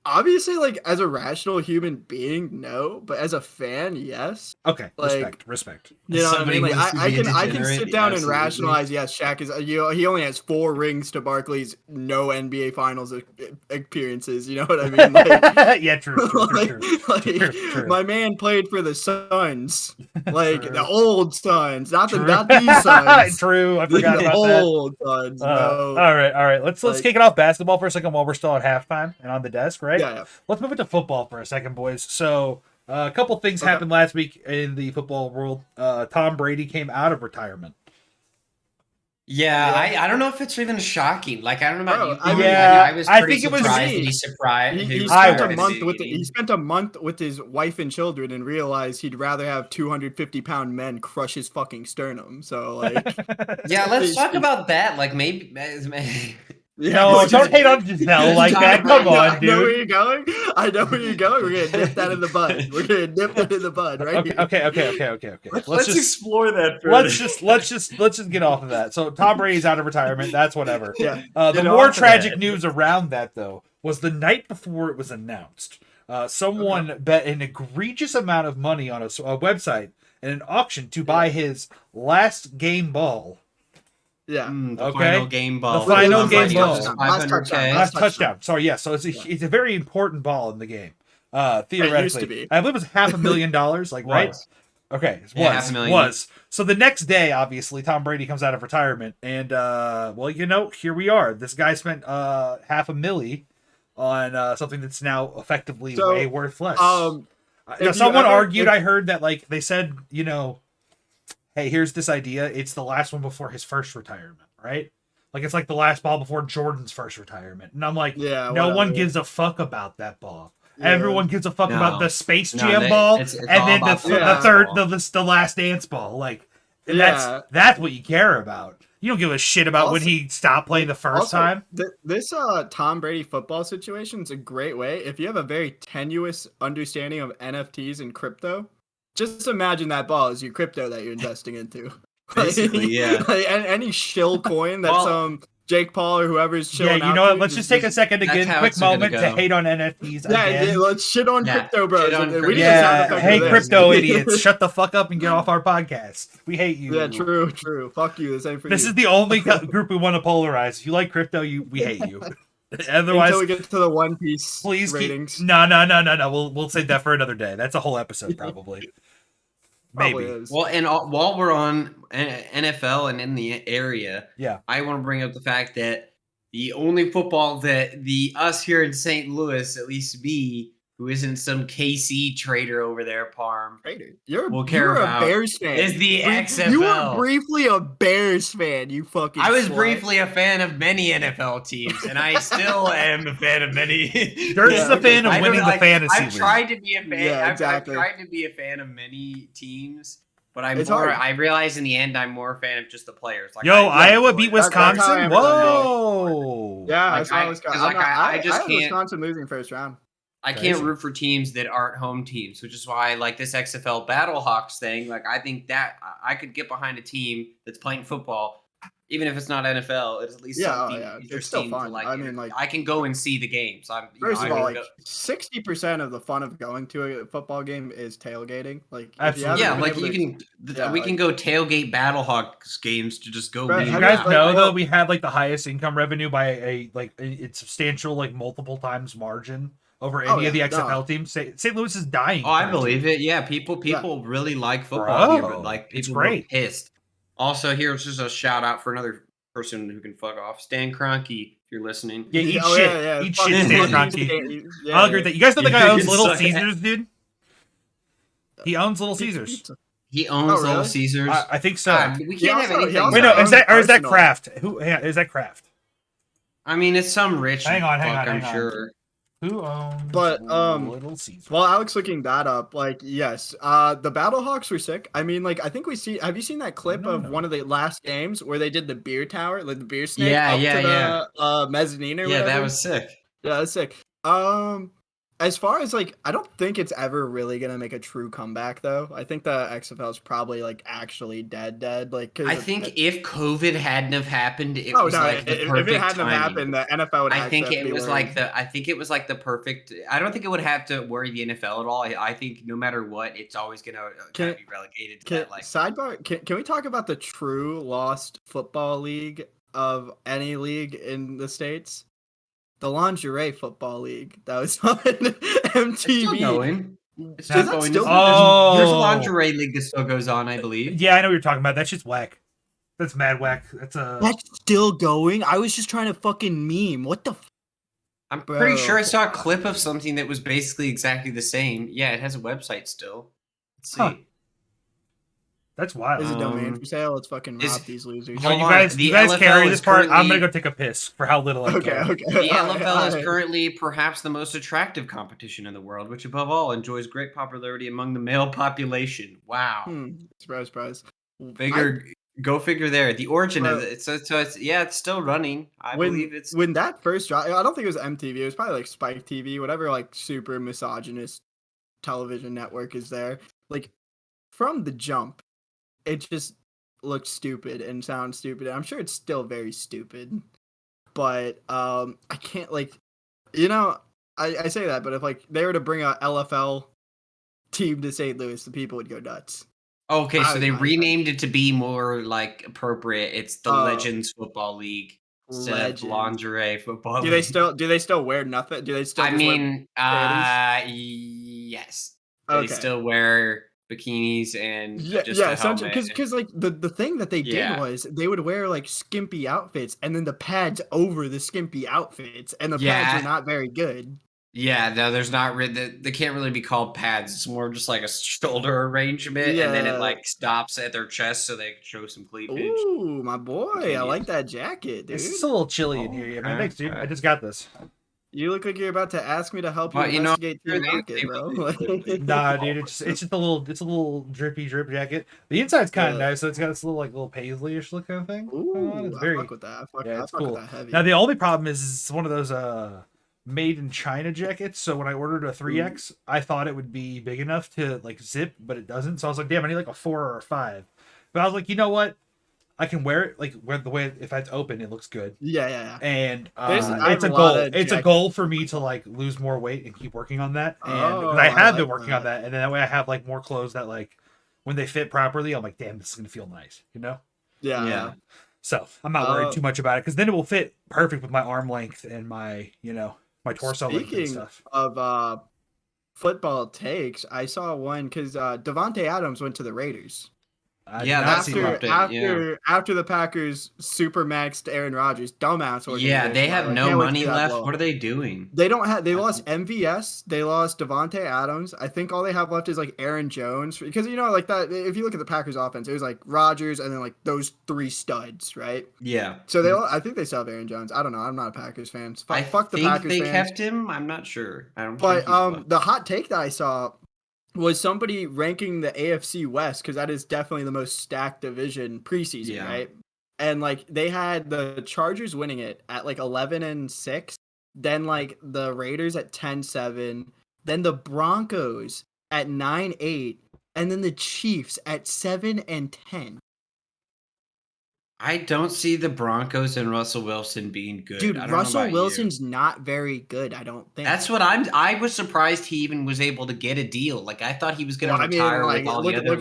Obviously, like as a rational human being, no, but as a fan, yes. Okay, respect. You know what I mean? Like I can sit down and rationalize. Yes, Shaq is. He only has 4 rings to Barkley's no NBA Finals appearances. You know what I mean? Like, yeah, true. My man played for the Suns, like the old Suns, not these Suns. True, I forgot about the that. Old Suns. No. All right. Let's kick it off basketball for a second while we're still at halftime and on the desk, right? Yeah. Let's move into football for a second, boys. So, a couple things happened last week in the football world. Tom Brady came out of retirement. Yeah, I don't know if it's even shocking. Like, I don't know about you. I was pretty surprised that he surprised. He spent a month with his wife and children and realized he'd rather have 250-pound men crush his fucking sternum. So, like... Yeah, let's talk about that. Like, maybe... No, don't hate on Giselle like that. Come on, dude. I know where you're going. We're gonna nip that in the bud. Right? Okay. Let's explore that further. Let's just get off of that. So Tom Brady's out of retirement. That's whatever. Yeah. The more tragic news around that though was the night before it was announced. Someone bet an egregious amount of money on a website in an auction to buy his last game ball Yeah. The final game ball. The final game ball. Last touchdown. Sorry, yeah. So it's a very important ball in the game. Theoretically, it used to be. I believe it was $500,000. Like right. Okay, was. So the next day, obviously, Tom Brady comes out of retirement, and well, here we are. This guy spent $500,000 on something that's now effectively way worth less. Someone argued. I heard that they said, hey, here's this idea. It's the last one before his first retirement, right? It's like the last ball before Jordan's first retirement, and I'm like, no one gives a fuck about that ball. Yeah. Everyone gives a fuck about the Space Jam ball, and then the Last Dance ball. That's what you care about. You don't give a shit about when he stopped playing the first time. This Tom Brady football situation is a great way. If you have a very tenuous understanding of NFTs and crypto, just imagine that ball as your crypto that you're investing into. Basically, yeah. Any shill coin that Jake Paul or whoever's chilling. Yeah, you know what? Let's just take a second again, quick moment to hate on NFTs. Yeah, let's shit on crypto, bros. Hey, crypto idiots, shut the fuck up and get off our podcast. We hate you. Yeah, true. Fuck you. This ain't for you. This is the only group we want to polarize. If you like crypto, we hate you. Otherwise, until we get to the One Piece ratings. No. We'll save that for another day. That's a whole episode, probably. Maybe. Well, and while we're on NFL and in the area, I want to bring up the fact that the only football that us here in St. Louis, at least me, who isn't some KC trader over there, Parm. You're a Bears fan. Is the XFL. You were briefly a Bears fan, you fucking I was briefly a fan of many NFL teams, and I still am a fan of many. Dirk is a fan of winning the fantasy league. I've tried to be a fan. Yeah, exactly. I've tried to be a fan of many teams, but I realize in the end I'm more a fan of just the players. Iowa beat Wisconsin. Whoa. Yeah, I saw Wisconsin. I just can't. Wisconsin losing first round. I can't root for teams that aren't home teams, which is why I like this XFL Battlehawks thing. I think that I could get behind a team that's playing football, even if it's not NFL. It's at least it's still fun. I can go and see the games. First of all, 60% of the fun of going to a football game is tailgating. We can go tailgate Battlehawks games to just go. You guys know though we had the highest income revenue by a substantial multiple times margin over any of the XFL teams. St. Louis is dying. Oh, I believe it. Yeah, people really like football here, but people are pissed. Also, here's just a shout out for another person who can fuck off, Stan Kroenke, if you're listening. Yeah, eat shit. Eat shit, Stan Kroenke. I'll agree with that. You guys know the guy owns Little Caesars, dude? He owns Little Caesars. He owns Little Caesars. I think so. We can't have anything. Wait, no, is that Kraft? Is that Kraft? I mean, it's some rich. Hang on. I'm sure. Who owns Little Caesars? While Alex looking that up, yes, the Battlehawks were sick. I mean, I think have you seen that clip of one of the last games where they did the beer tower, the beer snake the mezzanine or whatever? That was sick. Yeah, that's sick. As far as I don't think it's ever really gonna make a true comeback though. I think the XFL is probably actually dead. I think if COVID hadn't have happened, it was the perfect if it hadn't happened, the NFL would. I think it was the perfect. I don't think it would have to worry the NFL at all. I think no matter what, it's always gonna be relegated to that. Sidebar: Can we talk about the true lost football league of any league in the States? The lingerie football league that was on MTV. It's still going. It's still going. There's a lingerie league that still goes on, I believe. Yeah, I know what you're talking about. That shit's whack. That's mad whack. That's still going. I was just trying to fucking meme. What the? I'm pretty sure I saw a clip of something that was basically exactly the same. Yeah, it has a website still. Let's see. Huh. That's wild. Is a domain for sale? Let's fucking rob these losers. You guys carry this part. I'm gonna go take a piss for how little I care. Okay. The LFL is currently perhaps the most attractive competition in the world, which above all enjoys great popularity among the male population. Wow. Surprise. Go figure there. The origin of it. So it's still running. I believe it's when that first dropped. I don't think it was MTV. It was probably Spike TV, whatever super misogynist television network is there. From the jump, it just looked stupid and sounds stupid. I'm sure it's still very stupid, but I can't I say that, but if they were to bring a LFL team to St. Louis, the people would go nuts. Okay, so they renamed it to be more like appropriate. It's the Legends Football League instead of Lingerie Football League. Do they still wear nothing? Do they still? Yes. They still wear bikinis and just a helmet. Because like the thing that they did was they would wear like skimpy outfits and then the pads over the skimpy outfits, and the pads are not very good. Yeah, no, there's not they can't really be called pads. It's more just like a shoulder arrangement, and then it like stops at their chest so they can show some cleavage. Ooh, my boy, I like that jacket, dude. It's a little chilly in here. Man, thanks, dude. I just got this. You look like you're about to ask me to help you investigate Team Rocket, bro. Nah, dude, it's just a little drippy drip jacket. The inside's kind of nice, so it's got this little paisley-ish look kind of thing. Ooh, it's very, I fuck with that. It's cool. Now the only problem is it's one of those made in China jackets. So when I ordered a 3X, I thought it would be big enough to like zip, but it doesn't. So I was like, damn, I need like a 4 or a 5. But I was like, you know what? I can wear it like the way if it's open, it looks good. Yeah. And it's a goal. It's a goal for me to like lose more weight and keep working on that. And I have been working on that, and then that way I have like more clothes that like when they fit properly, I'm like, damn, this is gonna feel nice, you know? Yeah. So I'm not worried too much about it because then it will fit perfect with my arm length and my my torso length and stuff. Of football takes, I saw one because Davante Adams went to the Raiders. After the Packers supermaxed Aaron Rodgers, dumbass organization. Yeah, they have no money left. What are they doing? They don't have. They lost MVS. They lost Davante Adams. I think all they have left is like Aaron Jones, because like that. If you look at the Packers offense, it was like Rodgers and then like those 3 studs, right? Yeah. So I think they still have Aaron Jones. I don't know. I'm not a Packers fan. Fuck the Packers they fans. kept him. I'm not sure. I don't. But the hot take that I saw was somebody ranking the AFC West, because that is definitely the most stacked division preseason, right? And like they had the Chargers winning it at like 11-6, then like the Raiders at 10-7, then the Broncos at 9-8, and then the Chiefs at 7-10. I don't see the Broncos and Russell Wilson being good. Dude, Russell Wilson's not very good, I don't think. That's what I was surprised he even was able to get a deal. Like I thought he was going to retire with all the other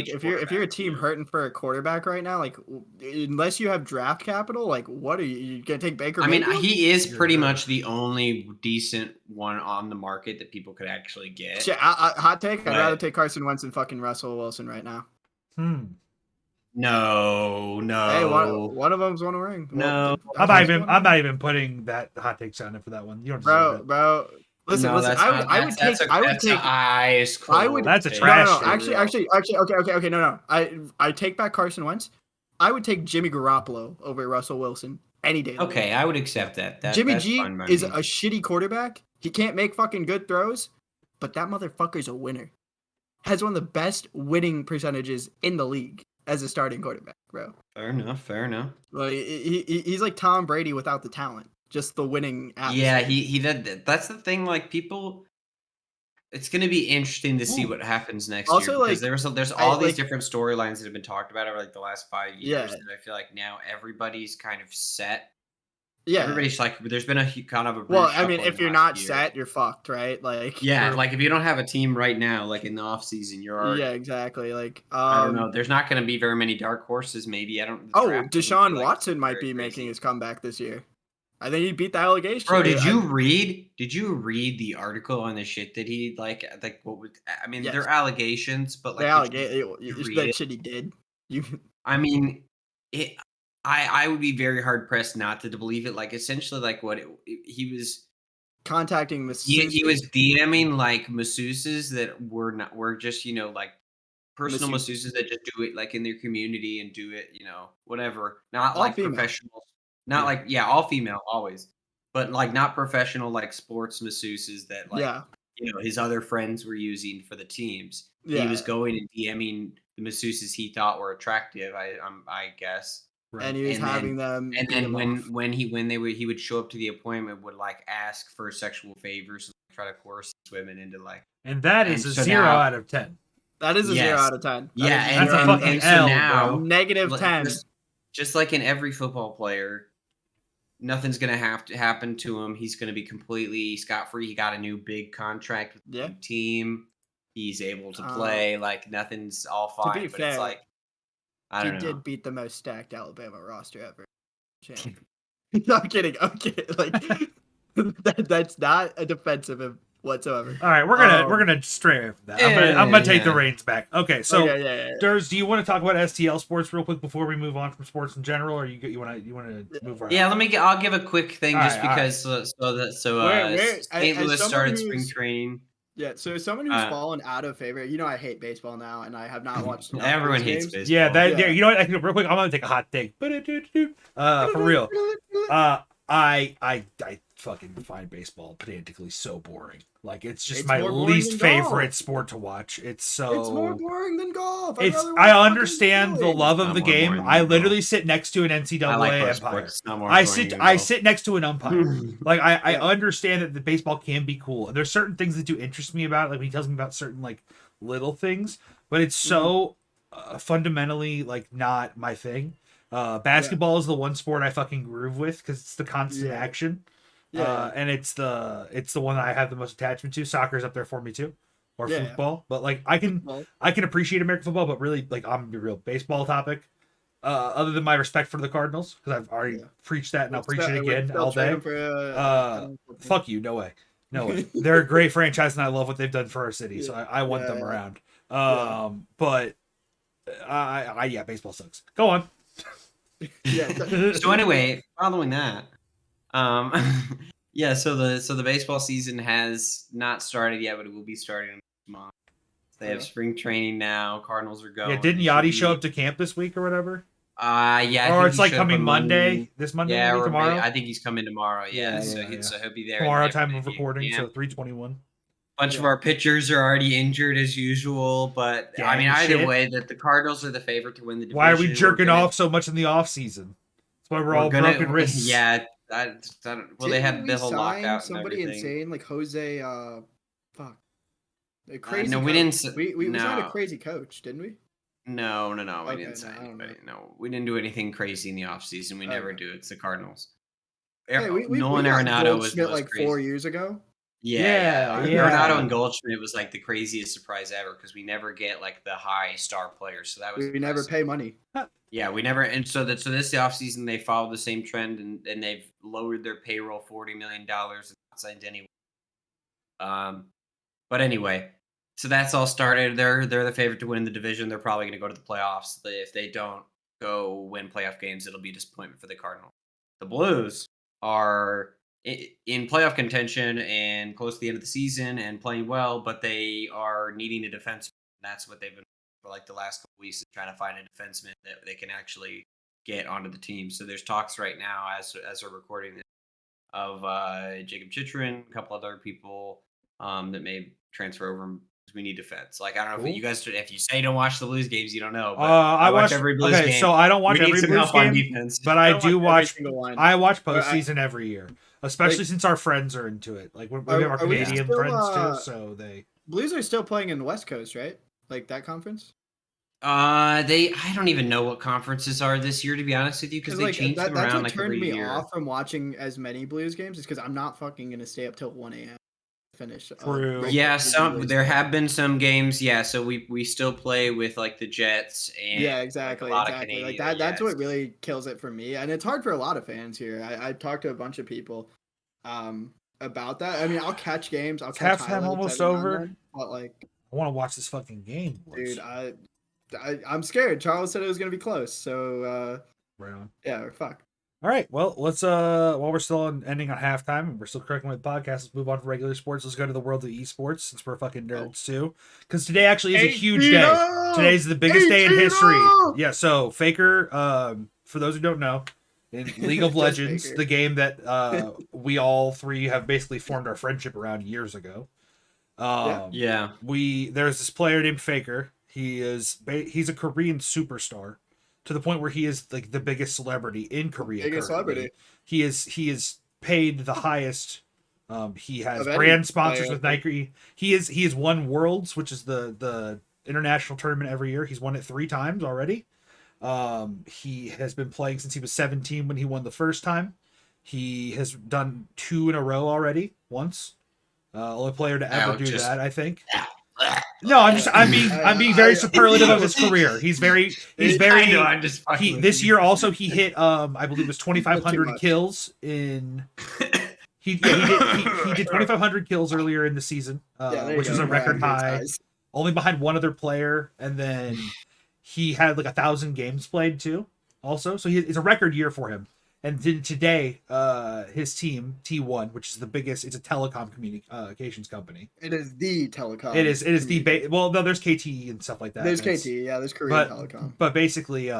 if you're a team hurting for a quarterback right now, like unless you have draft capital, like what are you going to take Baker Mayfield? I mean, he is pretty much the only decent one on the market that people could actually get. Hot take, I'd rather take Carson Wentz than fucking Russell Wilson right now. No. Hey, one of them's won a ring. No, I'm not even putting that hot take sound in for that one. You don't, bro. Listen. That's a trash. Actually, no. I take back Carson Wentz. I would take Jimmy Garoppolo over Russell Wilson any day. Okay, I would accept that. Jimmy G is a shitty quarterback. He can't make fucking good throws, but that motherfucker's a winner. Has one of the best winning percentages in the league as a starting quarterback, bro. Fair enough. Like he's like Tom Brady without the talent, just the winning atmosphere. Yeah, he did. That's the thing. Like people, it's going to be interesting to see what happens next year, because there's all these different storylines that have been talked about over like the last 5 years. And I feel like now everybody's kind of set. Yeah, everybody's like, there's been a kind of a. Well, I mean, if you're not set, you're fucked, right? Like, like if you don't have a team right now, like in the off season, you're already. Yeah, exactly. Like, I don't know. There's not going to be very many dark horses. Maybe I don't. Deshaun Watson might be making his comeback this year. I think he beat the allegation. Bro, did you read the article on the shit that he like what would? I mean, they're allegations, but like that shit he did. I mean, I would be very hard pressed not to believe it. Like essentially, like he was contacting masseuses. He was DMing like masseuses that were just like personal masseuses that just do it like in their community and do it whatever. Not all like female. Professionals. Not like all female always, but like not professional like sports masseuses that like his other friends were using for the teams. Yeah. He was going and DMing the masseuses he thought were attractive. I guess. Right. And he was having them. And then when he would show up to the appointment, would like ask for sexual favors and try to coerce women into like. And that is a 0 out of 10. That is a 0 out of 10. That's a fucking L, now, bro. Negative 10. Just like in every football player, nothing's gonna have to happen to him. He's gonna be completely scot-free. He got a new big contract with the team. he's able to play. Like nothing's all fine. To be but fair, it's like I don't know. He did beat the most stacked Alabama roster ever. No, I'm kidding. Like that's not a defensive whatsoever. All right, we're gonna stray from that. I'm gonna take the reins back. Okay, so Durs, do you want to talk about STL sports real quick before we move on from sports in general, or you want to move around? Yeah, I'll give a quick thing because St. Louis started spring training. Yeah, so as someone who's fallen out of favor, I hate baseball now, and I have not watched. Everyone hates baseball. Yeah, you know what? I can real quick. I'm gonna take a hot take. For real. I fucking find baseball pedantically so boring. Like it's just my least favorite sport to watch. It's more boring than golf. I understand the love of the game. I literally sit next to an NCAA umpire. I sit next to an umpire. Like I understand that the baseball can be cool. And there's certain things that do interest me about it. Like when he tells me about certain like little things, but it's so fundamentally like not my thing. Basketball is the one sport I fucking groove with because it's the constant action. And it's the one I have the most attachment to. Soccer's up there for me too, or football. But like I can appreciate American football, but really like I'm a real baseball topic. Other than my respect for the Cardinals, because I've already preached that and I'll preach it again all day. Fuck you, no way. They're a great franchise and I love what they've done for our city, so I want them around. But baseball sucks. Go on. So anyway, following that. So the baseball season has not started yet, but it will be starting next month. They have spring training now. Cardinals are going. Yeah, didn't Yachty show up to camp this week or whatever? Or it's like coming Monday. This Monday, maybe tomorrow. I think he's coming tomorher. So he'll be there tomorrow. Time of recording, so 3:21. Bunch of our pitchers are already injured as usual, but either way, that the Cardinals are the favorite to win the division. Why are we jerking off so much in the off season? That's why we're all broken wrists. Yeah. They had the whole lockout. Somebody insane like Jose. Fuck. Crazy. No, we didn't. We signed a crazy coach, didn't we? No. We didn't sign anybody. No, we didn't do anything crazy in the off season. We never do. It's the Cardinals. Nolan Arenado was like crazy. 4 years ago. Yeah. Arenado and Goldschmidt was like the craziest surprise ever because we never get like the high star players. So that was we never pay money. Yeah, we never, and so this offseason they followed the same trend and they've lowered their payroll $40 million and not signed anyone. But anyway, so that's all started. They're the favorite to win the division. They're probably going to go to the playoffs. If they don't go win playoff games, it'll be a disappointment for the Cardinals. The Blues are in playoff contention and close to the end of the season and playing well, but they are needing a defenseman. That's what they've been for like the last couple weeks, trying to find a defenseman that they can actually get onto the team. So there's talks right now as we're recording this of Jacob Chitrin, a couple other people that may transfer over because we need defense. Like I don't know if you guys, if you say don't watch the Blues games, you don't know. But I watch every Blues game. So I don't watch every Blues game, but I do watch. I watch postseason every year, especially since our friends are into it. Like we have our Canadian friends too, so they. Blues are still playing in the West Coast, right? Like that conference. I don't even know what conferences are this year, to be honest with you, because they change them around like every year. That's what turned me off from watching as many Blues games is because I'm not fucking gonna stay up till 1 a.m. finish. There have been some games. Yeah, so we still play with like the Jets and exactly. Like that. That's what really kills it for me, and it's hard for a lot of fans here. I talked to a bunch of people about that. I mean, I'll catch games. I'll catch halftime almost over, but like I want to watch this fucking game, dude. I'm scared. Charles said it was gonna be close, so right on. Yeah, fuck. All right, well, let's while we're still ending on halftime and we're still correcting with the podcast, let's move on to regular sports. Let's go to the world of esports since we're fucking nerds too. Because today actually is a huge day. Today's the biggest day in history. Yeah, so Faker, for those who don't know, in League of Legends, the game that we all three have basically formed our friendship around years ago. There's this player named Faker. He's a Korean superstar to the point where he is like the biggest celebrity in Korea. Biggest celebrity. He is paid the highest. He has brand sponsors with Nike. He has won Worlds, which is the international tournament every year. He's won it 3 times already. He has been playing since he was 17 when he won the first time. He has done 2 in a row already. Once. Only player to ever do that, I think. No, I'm being very superlative of his career. He's very. I know, I'm just this year also he hit I believe it was 2,500 kills in. He did 2,500 kills earlier in the season, which was a record high, only behind one other player, and then he had like 1,000 games played too. Also, so it's a record year for him. And today, his team T1, which is the biggest, it's a telecom communications company. It is the telecom. It is the well, no, there's KTE and stuff like that. There's KTE, yeah, there's Korean telecom. But basically,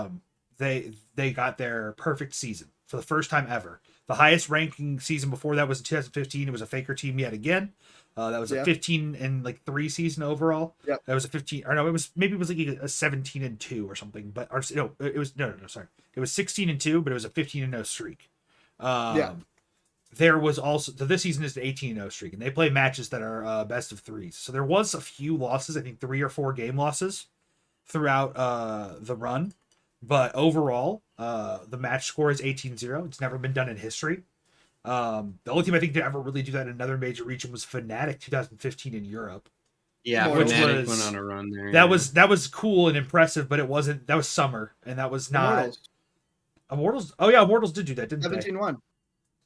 they got their perfect season for the first time ever. The highest ranking season before that was in 2015. It was a Faker team yet again. That was a 15-3 season overall. Yep. That was a 15, or no, it was like a 17-2 or something. But no, it was sorry, it was 16-2, but it was a 15-0 streak. There was also this season is an 18-0 streak, and they play matches that are best of threes. So there was a few losses, I think 3 or 4 game losses throughout the run, but overall, the match score is 18-0. It's never been done in history. The only team I think to ever really do that in another major region was Fnatic 2015 in Europe. Yeah, which Fnatic went on a run there. That was cool and impressive, but it wasn't. That was summer, and that was not Immortals. Oh yeah, Immortals did do that, didn't 17-1.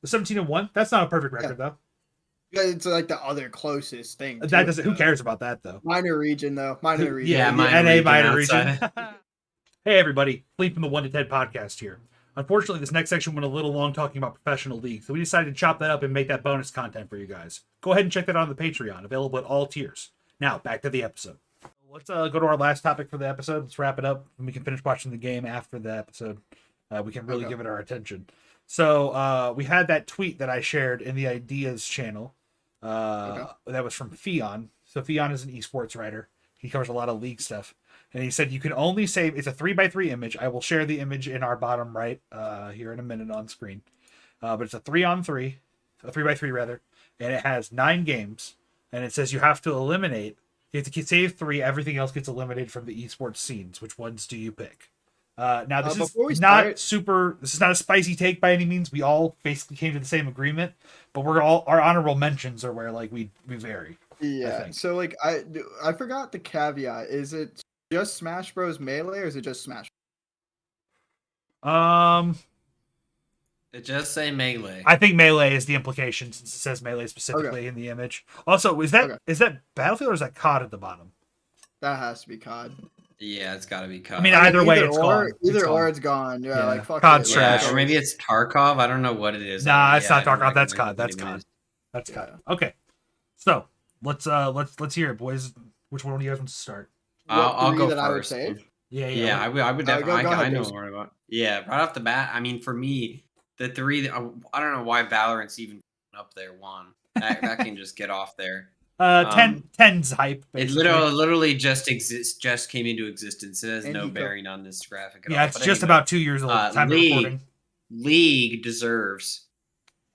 The 17-1 That's not a perfect record though. Yeah, it's like the other closest thing. That doesn't. Who cares about that though? Minor region though. Minor region. Yeah, minor region. Hey everybody, Fleet from the 1 to 10 podcast here. Unfortunately, this next section went a little long talking about professional leagues, so we decided to chop that up and make that bonus content for you guys. Go ahead and check that out on the Patreon, available at all tiers. Now, back to the episode. Let's go to our last topic for the episode. Let's wrap it up, and we can finish watching the game after the episode. We can really give it our attention. So, we had that tweet that I shared in the Ideas channel. That was from Fion. So, Fion is an esports writer. He covers a lot of league stuff. And he said, you can only save, it's a 3x3 image. I will share the image in our bottom right here in a minute on screen. But it's a 3-on-3, a 3x3 rather. And it has 9 games. And it says you have to eliminate, you have to save 3. Everything else gets eliminated from the esports scenes. Which ones do you pick? Now, this is not this is not a spicy take by any means. We all basically came to the same agreement. But our honorable mentions are where like we vary. Yeah. So like I forgot the caveat. Is it just Smash Bros. Melee, or is it just Smash? It just say Melee. I think Melee is the implication since it says Melee specifically in the image. Also, is that Battlefield or is that COD at the bottom? That has to be COD. Yeah, it's got to be COD. I mean, either way, it's gone. It's gone. Yeah, like fuck COD's trash. Or maybe it's Tarkov. I don't know what it is. Nah, it's not Tarkov. That's COD. That's COD. That's COD. Okay, so let's hear it, boys. Which one do you guys want to start? I'll go first. Yeah. I would definitely. I know what about. Yeah, right off the bat. I mean, for me, the 3. I don't know why Valorant's even up there. 1 that can just get off there. 10's hype. Basically. It literally just exists. Just came into existence. It has no bearing on this graphic at all. Yeah, it's just about 2 years old. Time of recording. League deserves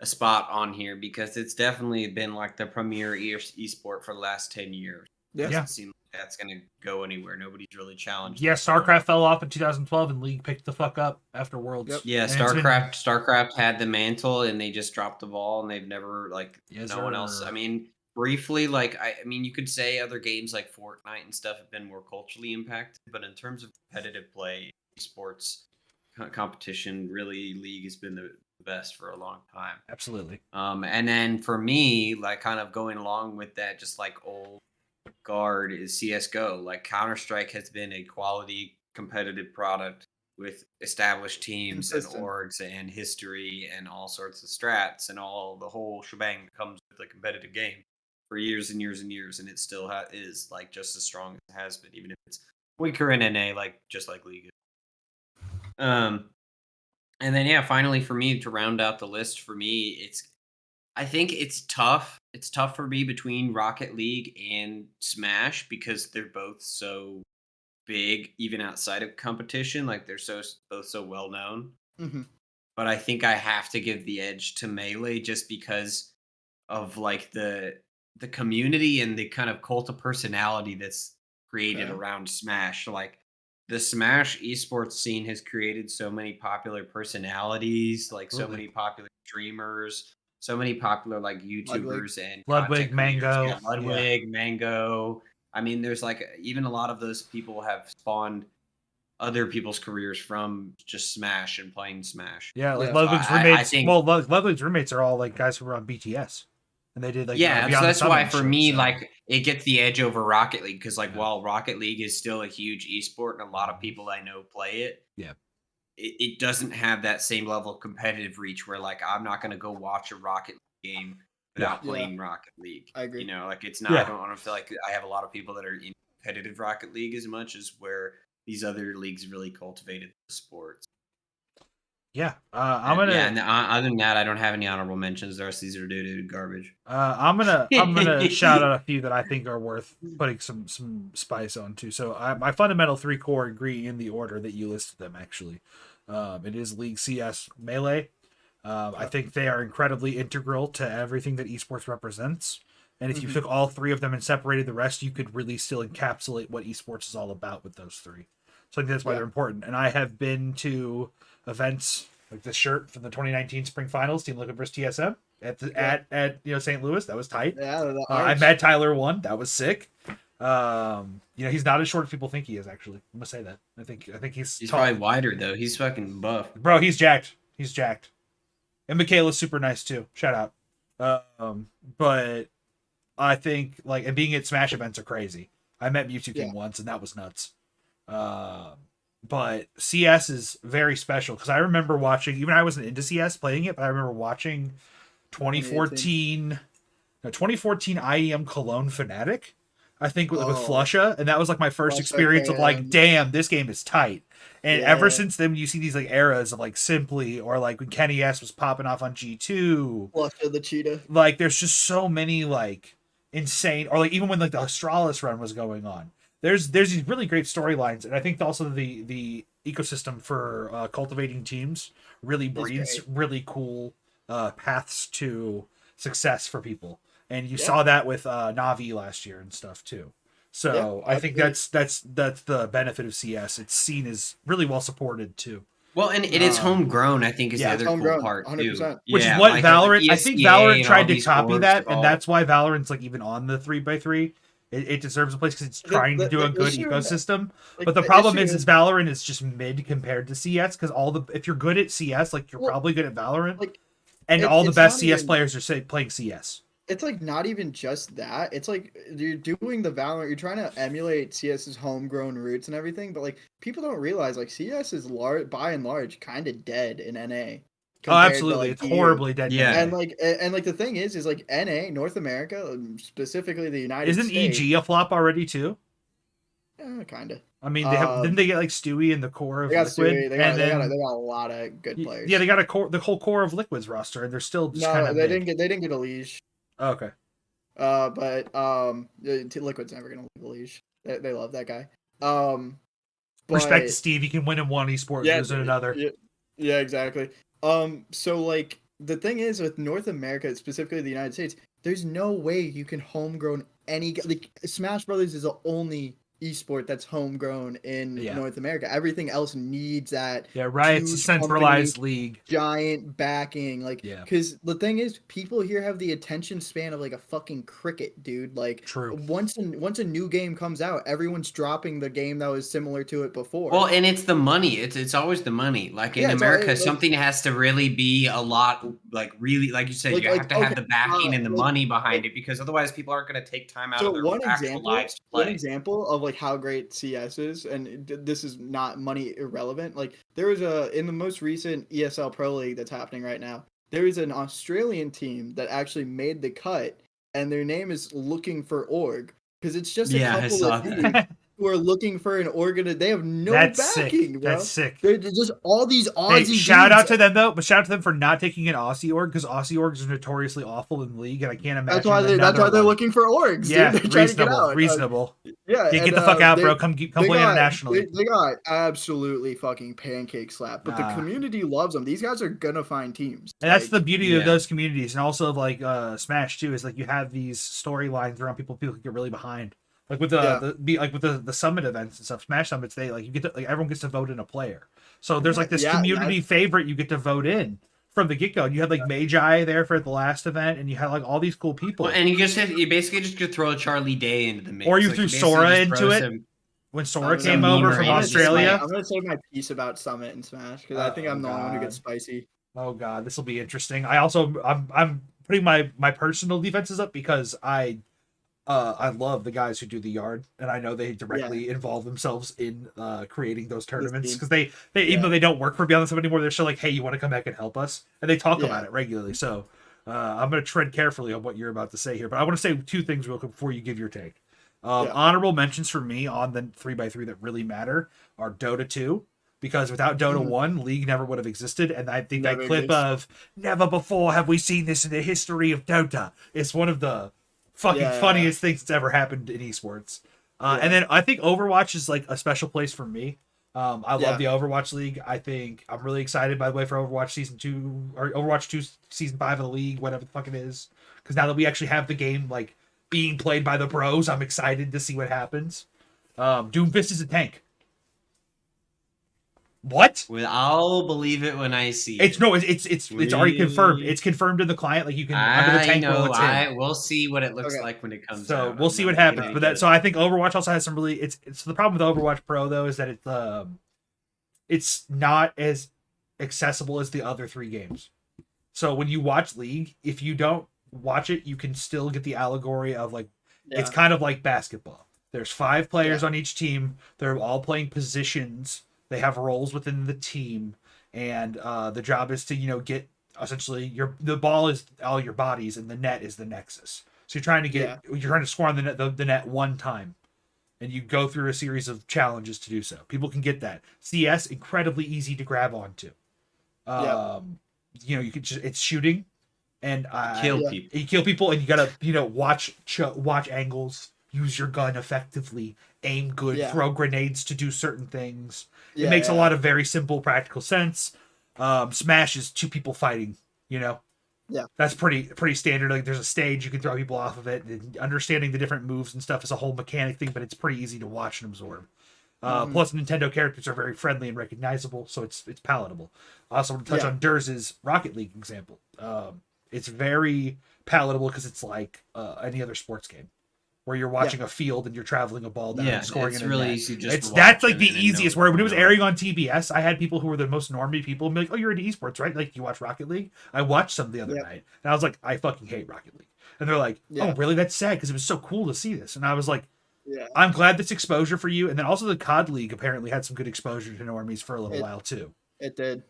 a spot on here because it's definitely been like the premier esport for the last 10 years. Yeah. It doesn't seem like that's going to go anywhere. Nobody's really challenged. Yeah, StarCraft fell off in 2012 and League picked the fuck up after Worlds. Yep. Yeah, StarCraft had the mantle and they just dropped the ball and they've never no one else. I mean, briefly, I mean, you could say other games like Fortnite and stuff have been more culturally impacted, but in terms of competitive play, esports competition, really League has been the best for a long time. Absolutely. And then for me, like kind of going along with that, just like old guard is CSGO. Like Counter-Strike has been a quality competitive product with established teams and orgs and history and all sorts of strats and all the whole shebang that comes with a competitive game for years and years and years, and it still is like just as strong as it has been, even if it's weaker in NA, like just like League. And then finally for me to round out the list, for me I think it's tough. It's tough for me between Rocket League and Smash because they're both so big, even outside of competition. Like they're both so well known. Mm-hmm. But I think I have to give the edge to Melee just because of like the community and the kind of cult of personality that's created around Smash. Like the Smash esports scene has created so many popular personalities, like so many popular streamers, so many popular like YouTubers and Ludwig, Mango, Ludwig, Mango, I mean, there's like even a lot of those people have spawned other people's careers from just Smash and playing Smash. Yeah, like Ludwig's roommates. Ludwig's roommates are all like guys who were on BTS, and they did like so that's why for me, like it gets the edge over Rocket League because like while Rocket League is still a huge esport and a lot of people I know play it, it doesn't have that same level of competitive reach where like I'm not gonna go watch a Rocket League game without playing Rocket League. I agree. You know, like it's not. I don't feel like I have a lot of people that are in competitive Rocket League as much as where these other leagues really cultivated the sports. Yeah, I'm gonna. Yeah, and other than that, I don't have any honorable mentions. The rest of these are doo garbage. I'm gonna shout out a few that I think are worth putting some spice on too. So my fundamental 3 core agree in the order that you listed them. Actually, it is League, CS, Melee. I think they are incredibly integral to everything that esports represents. And if you took all 3 of them and separated the rest, you could really still encapsulate what esports is all about with those 3. So I think that's why they're important. And I have been to events like this shirt from the 2019 Spring Finals, Team Liquid versus TSM at St. Louis. That was tight. Yeah, I met Tyler 1. That was sick. He's not as short as people think he is. Actually, I'm gonna say that. I think he's probably wider though. He's fucking buff, bro. He's jacked. And Michaela's super nice too. Shout out. But I think and being at Smash events are crazy. I met Mewtwo King once, and that was nuts. But CS is very special because I remember watching, even I wasn't into CS playing it, but I remember watching 2014 IEM Cologne Fnatic, I think with Flusha, and that was like my first experience of like, damn, this game is tight. And ever since then, you see these like eras of like Simply or like when Kenny S was popping off on G2, Flusha the cheetah. Like there's just so many like insane, or like even when like the Astralis run was going on. There's these really great storylines, and I think also the ecosystem for cultivating teams really breeds really cool paths to success for people, and you saw that with Navi last year and stuff too. So I think that's the benefit of CS. It's seen as really well supported too. Well, and it is homegrown. I think is the other cool part 100%. Too. Which is what Valorant. I think Valorant tried to copy that, and that's why Valorant's like even on the 3x3. It deserves a place because it's trying to do a good ecosystem. But the problem is Valorant is just mid compared to CS because if you're good at CS, like you're probably good at Valorant, and all the best CS players are playing CS. It's like not even just that. It's like you're doing the Valorant. You're trying to emulate CS's homegrown roots and everything, but like people don't realize like CS is by and large kind of dead in NA. Oh, absolutely! It's horribly dead. Yeah, and the thing is like NA, North America, specifically the United States. Isn't EG a flop already too? Yeah, kind of. I mean, didn't they get like Stewie in the core of Liquid? They got a lot of good players. Yeah, they got the whole core of Liquid's roster, and they're still just kind of. They didn't get a Liege. Oh, okay. But Liquid's never gonna leave a Liege. They love that guy. Respect to Steve. He can win in one esport, lose in another. Yeah, exactly. So like the thing is with North America, specifically the United States, there's no way you can homegrown like Smash Brothers is the only esport that's homegrown in North America. Everything else needs that. Yeah, right. It's a centralized league. Giant backing. Because the thing is, people here have the attention span of like a fucking cricket, dude. Like, true. Once a new game comes out, everyone's dropping the game that was similar to it before. Well, and it's the money. It's always the money. Like in America, something has to really be a lot, like really, like you said, you have to have the backing and the money behind it because otherwise people aren't going to take time out of their actual lives to play. One example of like how great CS is, and this is not money irrelevant. Like there was in the most recent ESL Pro League that's happening right now, there is an Australian team that actually made the cut, and their name is Looking for Org because it's just a couple of dudes who are looking for an organ. They have no backing, bro. That's sick. They're just all these Aussie shout out to them though, but shout out to them for not taking an Aussie org because Aussie orgs are notoriously awful in the league, and I can't imagine. That's why they're looking for orgs. Yeah, dude. They're reasonable. To get out. Reasonable. Get the fuck out, bro. Come play internationally. They got absolutely fucking pancake slapped, but the community loves them. These guys are gonna find teams. And that's the beauty of those communities, and also of like Smash too. Is like you have these storylines around people can get really behind. Like with the summit events and stuff, Smash summits, they like you get to, like everyone gets to vote in a player. So there's like this community favorite you get to vote in from the get-go. You had like Magi there for the last event, and you had like all these cool people. Well, and you basically just could throw Charlie Day into the mix. Or you threw Sora into it. When Sora came over from Australia. I'm gonna say my piece about Summit and Smash because I think I'm the only one who gets spicy. Oh god, this will be interesting. I'm putting my personal defenses up because I love the guys who do the yard, and I know they directly involve themselves in creating those tournaments because they even though they don't work for Beyond the Seven anymore, they're still like, hey, you want to come back and help us, and they talk about it regularly. So I'm gonna tread carefully on what you're about to say here, but I want to say two things real quick before you give your take. Honorable mentions for me on the 3x3 that really matter are Dota 2. Because without Dota 1, League never would have existed. And I think that clip of "Never before have we seen this in the history of Dota" is one of the fucking funniest things that's ever happened in esports. And then I think Overwatch is like a special place for me. I love the Overwatch League. I think I'm really excited, by the way, for Overwatch Season 2 or Overwatch 2 Season 5 of the League, whatever the fuck it is. Because now that we actually have the game like being played by the pros, I'm excited to see what happens. Doomfist is a tank. What? Well, I'll believe it when I see it. It's already confirmed. It's confirmed in the client. Like you can under the tank roll it's in. We'll see what it looks like when it comes. So we'll see what happens. But so I think Overwatch also has some really. It's the problem with Overwatch Pro though is that it's not as accessible as the other 3 games. So when you watch League, if you don't watch it, you can still get the allegory of like it's kind of like basketball. There's 5 players on each team. They're all playing positions. They have roles within the team, and the job is to get essentially the ball is all your bodies, and the net is the nexus. So you're trying to score on the net one time, and you go through a series of challenges to do so. People can get that. CS incredibly easy to grab onto. You can it's shooting, and you kill people, and you gotta watch angles, use your gun effectively, aim good, throw grenades to do certain things. It makes a lot of very simple practical sense. Smash is 2 people fighting, that's pretty standard. Like there's a stage, you can throw people off of it, and understanding the different moves and stuff is a whole mechanic thing, but it's pretty easy to watch and absorb. Plus Nintendo characters are very friendly and recognizable, so it's palatable. I also want to touch on Durz's Rocket League example. It's very palatable because it's like any other sports game, where you're watching a field and you're traveling a ball down and scoring it. It's really easy. That's like the easiest. Where when it was airing on TBS, I had people who were the most normie people be like, "Oh, you're into esports, right? Like you watch Rocket League?" I watched some the other night, and I was like, "I fucking hate Rocket League." And they're like, "Oh, really? That's sad because it was so cool to see this." And I was like, "I'm glad that's exposure for you." And then also the COD League apparently had some good exposure to normies for a little while too. It did,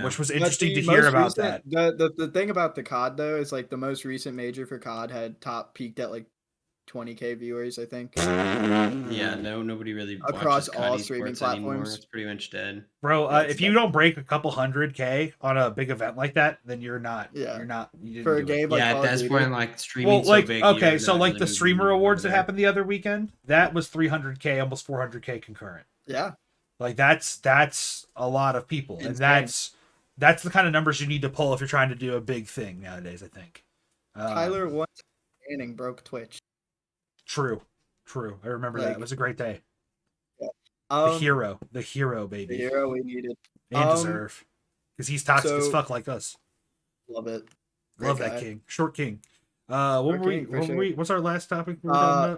which was interesting to hear about that. The thing about the COD though is like the most recent major for COD had peaked at like 20K viewers, I think. Nobody really across all streaming platforms anymore. It's pretty much dead, bro. If you don't break a couple 100K on a big event like that, then you're not. You're not. You didn't for a game like at this point, like streaming. Well, like so big, okay, so like the streamer awards that happened the other weekend, that was 300K, almost 400K concurrent. Yeah, like that's a lot of people, and that's the kind of numbers you need to pull if you're trying to do a big thing nowadays. I think. Tyler once broke Twitch. True. I remember that. It was a great day. Yeah. The hero, baby. The hero we needed and deserve, because he's toxic as fuck like us. Love it. Love that king, short king. What's our last topic? Yeah.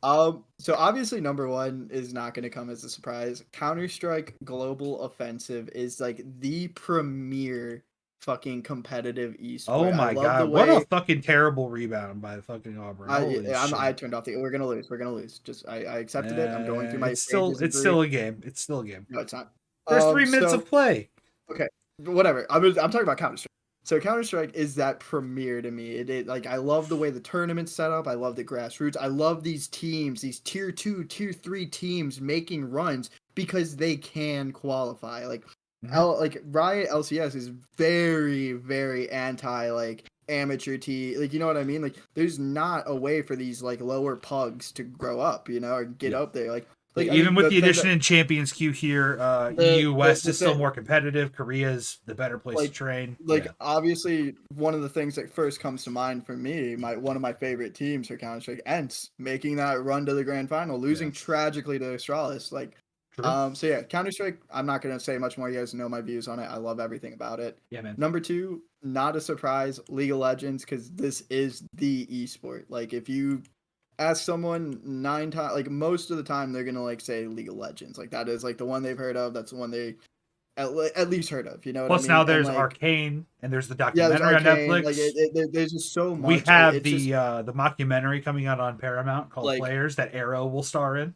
So obviously number 1 is not going to come as a surprise. Counter-Strike Global Offensive is like the premier fucking competitive esport. Oh my god! What a fucking terrible rebound by the fucking Auburn. I turned off the. We're gonna lose. Just I accepted it. I'm going through my. It's still a game. No, it's not. There's 3 minutes of play. Okay, whatever. I'm talking about Counter-Strike. So Counter-Strike is that premiere to me. It like I love the way the tournament's set up. I love the grassroots. I love these teams, these tier 2, tier 3 teams making runs because they can qualify. Like Riot LCS is very, very anti like amateur like, you know what I mean? Like there's not a way for these like lower pugs to grow up, or get up there. Like even with the addition in Champions Queue here, EU West is still more competitive. Korea's the better place to train. Obviously, one of the things that first comes to mind for me, one of my favorite teams for Counter-Strike, ENCE, making that run to the grand final, losing tragically to Astralis. Like True. So yeah, Counter-Strike, I'm not going to say much more. You guys know my views on it. I love everything about it. Yeah, man. Number 2, not a surprise, League of Legends, because this is the esport. Like, if you ask someone 9 times, like, most of the time, they're going to, like, say League of Legends. Like, that is, like, the one they've heard of. That's the one they at least heard of, you know what I mean? Plus now there's and, like, Arcane, and there's the there's documentary on Arcane. Netflix. Like, there's just so much. We have it's the just, the mockumentary coming out on Paramount called like, Players that Arrow will star in.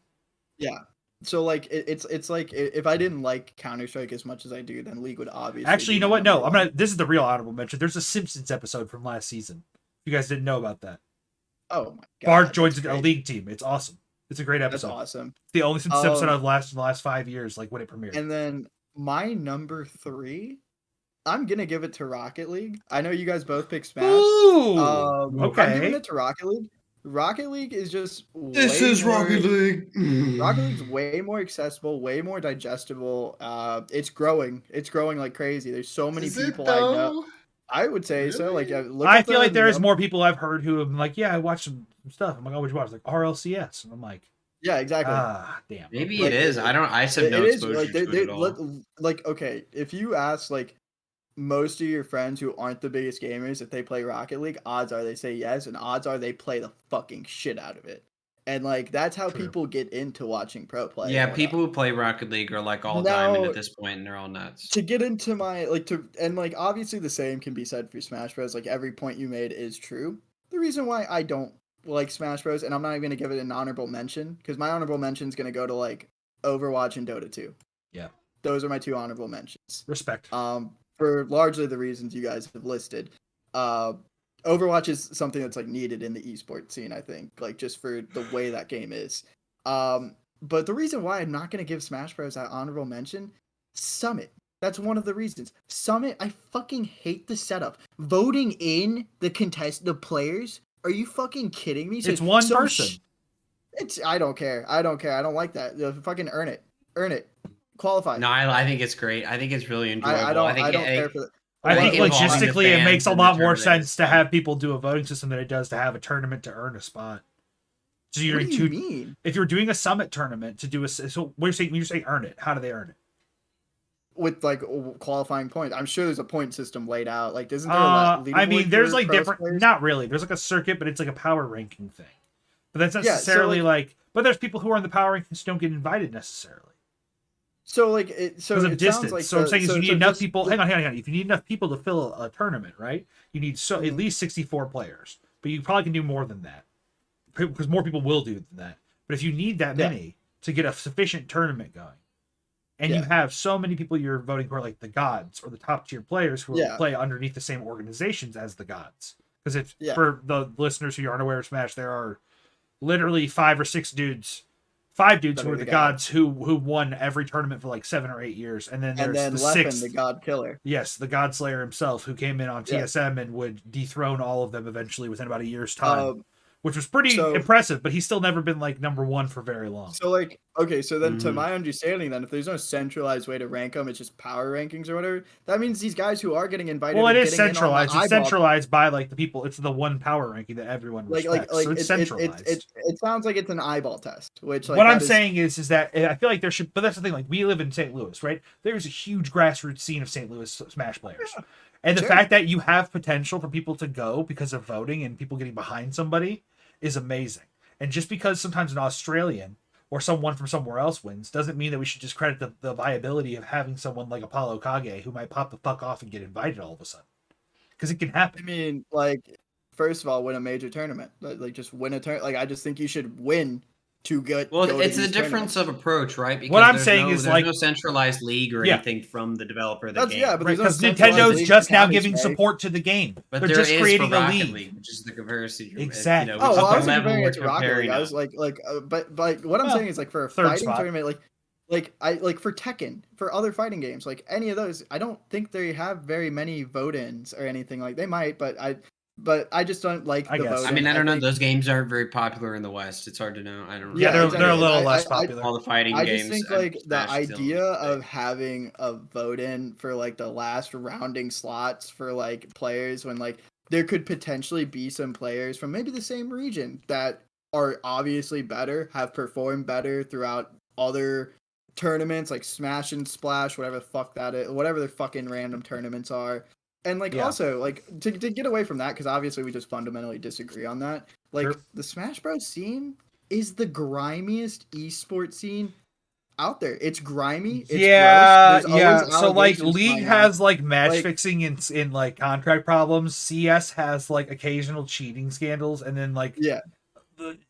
Yeah. So like it's like if I didn't like Counter-Strike as much as I do, then League would obviously. Actually, you know be what? No, number I'm one. gonna. This is the real honorable mention. There's a Simpsons episode from last season. You guys didn't know about that. Oh my god! Bart joins that's a great. league team. It's awesome. It's a great That's episode. awesome. It's the only Simpsons episode I've watched in the last 5 years, like when it premiered. And then my number 3, I'm gonna give it to Rocket League. I know you guys both pick Smash. Ooh, okay. I'm giving it to Rocket League. Rocket League is just Rocket League. Rocket League's way more accessible, way more digestible. It's growing. It's growing like crazy. There's so many people I know. I would say so. Like, I feel like there's more people I've heard who have been like, yeah, I watched some stuff. I'm like, oh, which watch? Like RLCS, and I'm like, yeah, exactly. Damn. Maybe like, it is. I have no exposure to it at all. Like, okay, if you ask like most of your friends who aren't the biggest gamers, if they play Rocket League, odds are they say yes, and odds are they play the fucking shit out of it. And like that's how people get into watching pro play. Yeah, people who play Rocket League are like all diamond at this point, and they're all nuts. To get into my obviously the same can be said for Smash Bros. Like every point you made is true. The reason why I don't like Smash Bros. And I'm not even gonna give it an honorable mention because my honorable mention is gonna go to like Overwatch and Dota 2. Yeah, those are my 2 honorable mentions. Respect. For largely the reasons you guys have listed. Overwatch is something that's like needed in the esports scene, I think, like just for the way that game is. But the reason why I'm not going to give Smash Bros. That honorable mention, Summit. That's one of the reasons. Summit, I fucking hate the setup. Voting in the players. Are you fucking kidding me? So, it's one person. I don't care. I don't like that. Fucking earn it. Qualify. No, I think it's great. I think it's really enjoyable. I don't care for that. I think logistically it makes a lot more sense to have people do a voting system than it does to have a tournament to earn a spot. So you're what do you mean? If you're doing a summit tournament to do when you're saying earn it, how do they earn it? With like qualifying points. I'm sure there's a point system laid out. Like isn't there I mean there's like different players? Not really. There's like a circuit, but it's like a power ranking thing. But that's necessarily but there's people who are in the power rankings who don't get invited necessarily. So like it because of distance. Like I'm saying is you need enough people. Hang on. If you need enough people to fill a tournament, right? You need at least 64 players, but you probably can do more than that because more people will do than that. But if you need that many to get a sufficient tournament going, and you have so many people you're voting for, like the gods or the top tier players who play underneath the same organizations as the gods, because for the listeners who aren't aware of Smash, there are literally 5 or 6 dudes. 5 dudes who are the gods who won every tournament for like 7 or 8 years, and then there's the 6th, the god killer. Yes, the God Slayer himself, who came in on TSM and would dethrone all of them eventually within about a year's time, which was pretty impressive. But he's still never been like number 1 for very long. So like, okay, so then to my understanding, then if there's no centralized way to rank them, it's just power rankings or whatever. That means these guys who are getting invited. Well, it is centralized. It's centralized by like the people. It's the one power ranking that everyone respects. So it's centralized. It sounds like it's an eyeball test. Which what I'm saying is that I feel like there should. But that's the thing. Like we live in St. Louis, right? There's a huge grassroots scene of St. Louis Smash players. Yeah. And the fact that you have potential for people to go because of voting and people getting behind somebody is amazing. And just because sometimes an Australian or someone from somewhere else wins doesn't mean that we should discredit the viability of having someone like Apollo Kage who might pop the fuck off and get invited all of a sudden. Because it can happen. I mean, like, first of all, win a major tournament. Like just win a tournament. Like, I just think you should win to get. Well, it's a difference of approach, right? Because what I'm saying is there's no centralized league or anything from the developer of the game. Yeah, but because Nintendo's just now giving support to the game. But they're just creating a league, which is the comparison. Exactly. I was comparing it to Rocket League. I was but what I'm saying is like for a fighting tournament, like for Tekken, for other fighting games, like any of those, I don't think they have very many vote-ins or anything. Like they might, but I just don't like the voting. I mean, I don't know. Those games aren't very popular in the West. It's hard to know. I don't know. Yeah, they're a little less popular. All the fighting games. I just think like the idea of having a vote in for like the last rounding slots for like players when like there could potentially be some players from maybe the same region that are obviously better, have performed better throughout other tournaments like Smash and Splash, whatever the fuck that is, whatever the fucking random tournaments are. And like also like to get away from that, because obviously we just fundamentally disagree on that. Like the Smash Bros scene is the grimiest esports scene out there. It's grimy. It's gross. So like League has like match fixing in like contract problems. CS has like occasional cheating scandals, and then like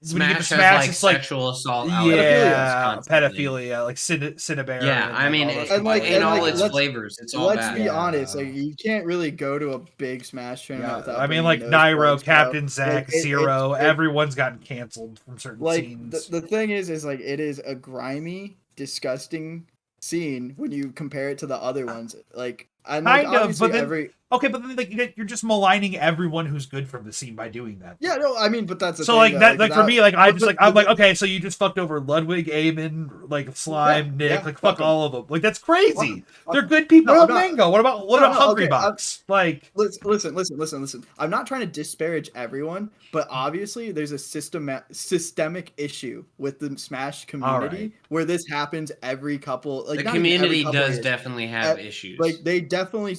Smash has it's sexual assault, pedophilia, like Cinnabary. Yeah, I mean, in all its flavors, it's all bad. Let's be honest, like you can't really go to a big Smash tournament without. I mean, like Nairo, Captain Zach, Zero, everyone's gotten canceled from certain scenes. The thing is like it is a grimy, disgusting scene when you compare it to the other ones. Like I know obviously but then like you're just maligning everyone who's good from the scene by doing that. Yeah, no, I mean, but that's so like that. Like for me, like I'm like, okay, so you just fucked over Ludwig, Eamon, like Slime, Nick, like fuck all of them. Like that's crazy. They're good people. What about Mango? What about Hungry Box? Like listen. I'm not trying to disparage everyone, but obviously there's a systemic issue with the Smash community where this happens every couple. Like the community does definitely have issues. Like they definitely.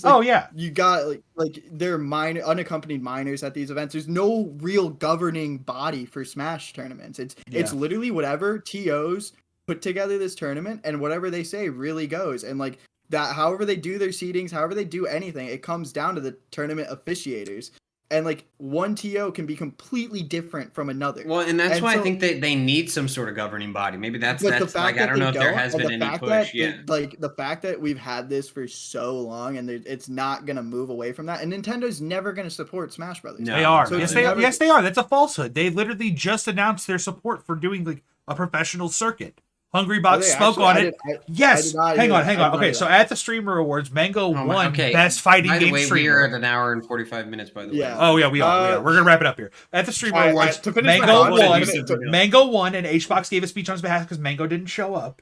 You got like they're unaccompanied minors at these events. There's no real governing body for Smash tournaments. It's literally whatever TOs put together this tournament, and whatever they say really goes. And like that, however they do their seedings, however they do anything, it comes down to the tournament officiators. And like one TO can be completely different from another. Well, and that's why I think that they need some sort of governing body. Maybe that's like I don't know if there has been any push. Like the fact that we've had this for so long and it's not gonna move away from that. And Nintendo's never gonna support Smash Brothers. No, they are. So yes, they are. That's a falsehood. They literally just announced their support for doing like a professional circuit. Hungry Box spoke on it. Yes. Hang on. Okay, so at the Streamer Awards, Mango won Best Fighting Game Streamer. We are at an hour and 45 minutes, by the way. Oh, yeah, we are. We're going to wrap it up here. At the Streamer Awards, Mango won, and HBox gave a speech on his behalf because Mango didn't show up.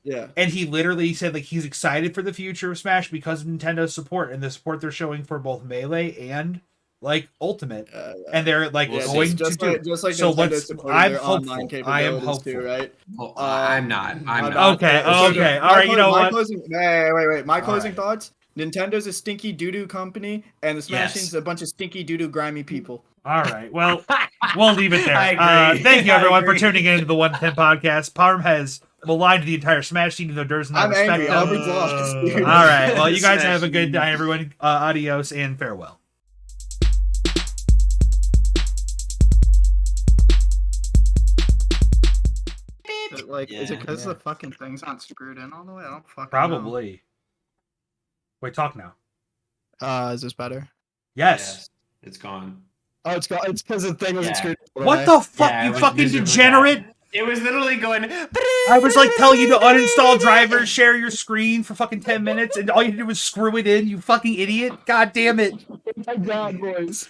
Yeah. And he literally said like he's excited for the future of Smash because of Nintendo's support and the support they're showing for both Melee and like Ultimate, and they're like going to do just like so. I'm hopeful. I am hopeful, too, right? I'm not. Okay. All right. You know what? Wait. My closing thoughts. Nintendo's a stinky doo-doo company, and the Smashing's a bunch of stinky doo-doo grimy people. All right. Well, we'll leave it there. Thank you, everyone, for tuning in to the 110 podcast. Parm has maligned the entire Smash scene, though Dur's not respected. I'm angry. Lost. All right. Well, you guys have a good night, everyone. Adios and farewell. Like, is it because the fucking thing's not screwed in all the way? I don't fucking Probably. know. Wait, talk now. Is this better? Yes. It's gone. Oh, it's gone. It's because the thing wasn't screwed in. What the fuck, you fucking degenerate? It was literally going... I was like telling you to uninstall drivers, share your screen for fucking 10 minutes, and all you did was screw it in, you fucking idiot. God damn it. Oh my god, boys.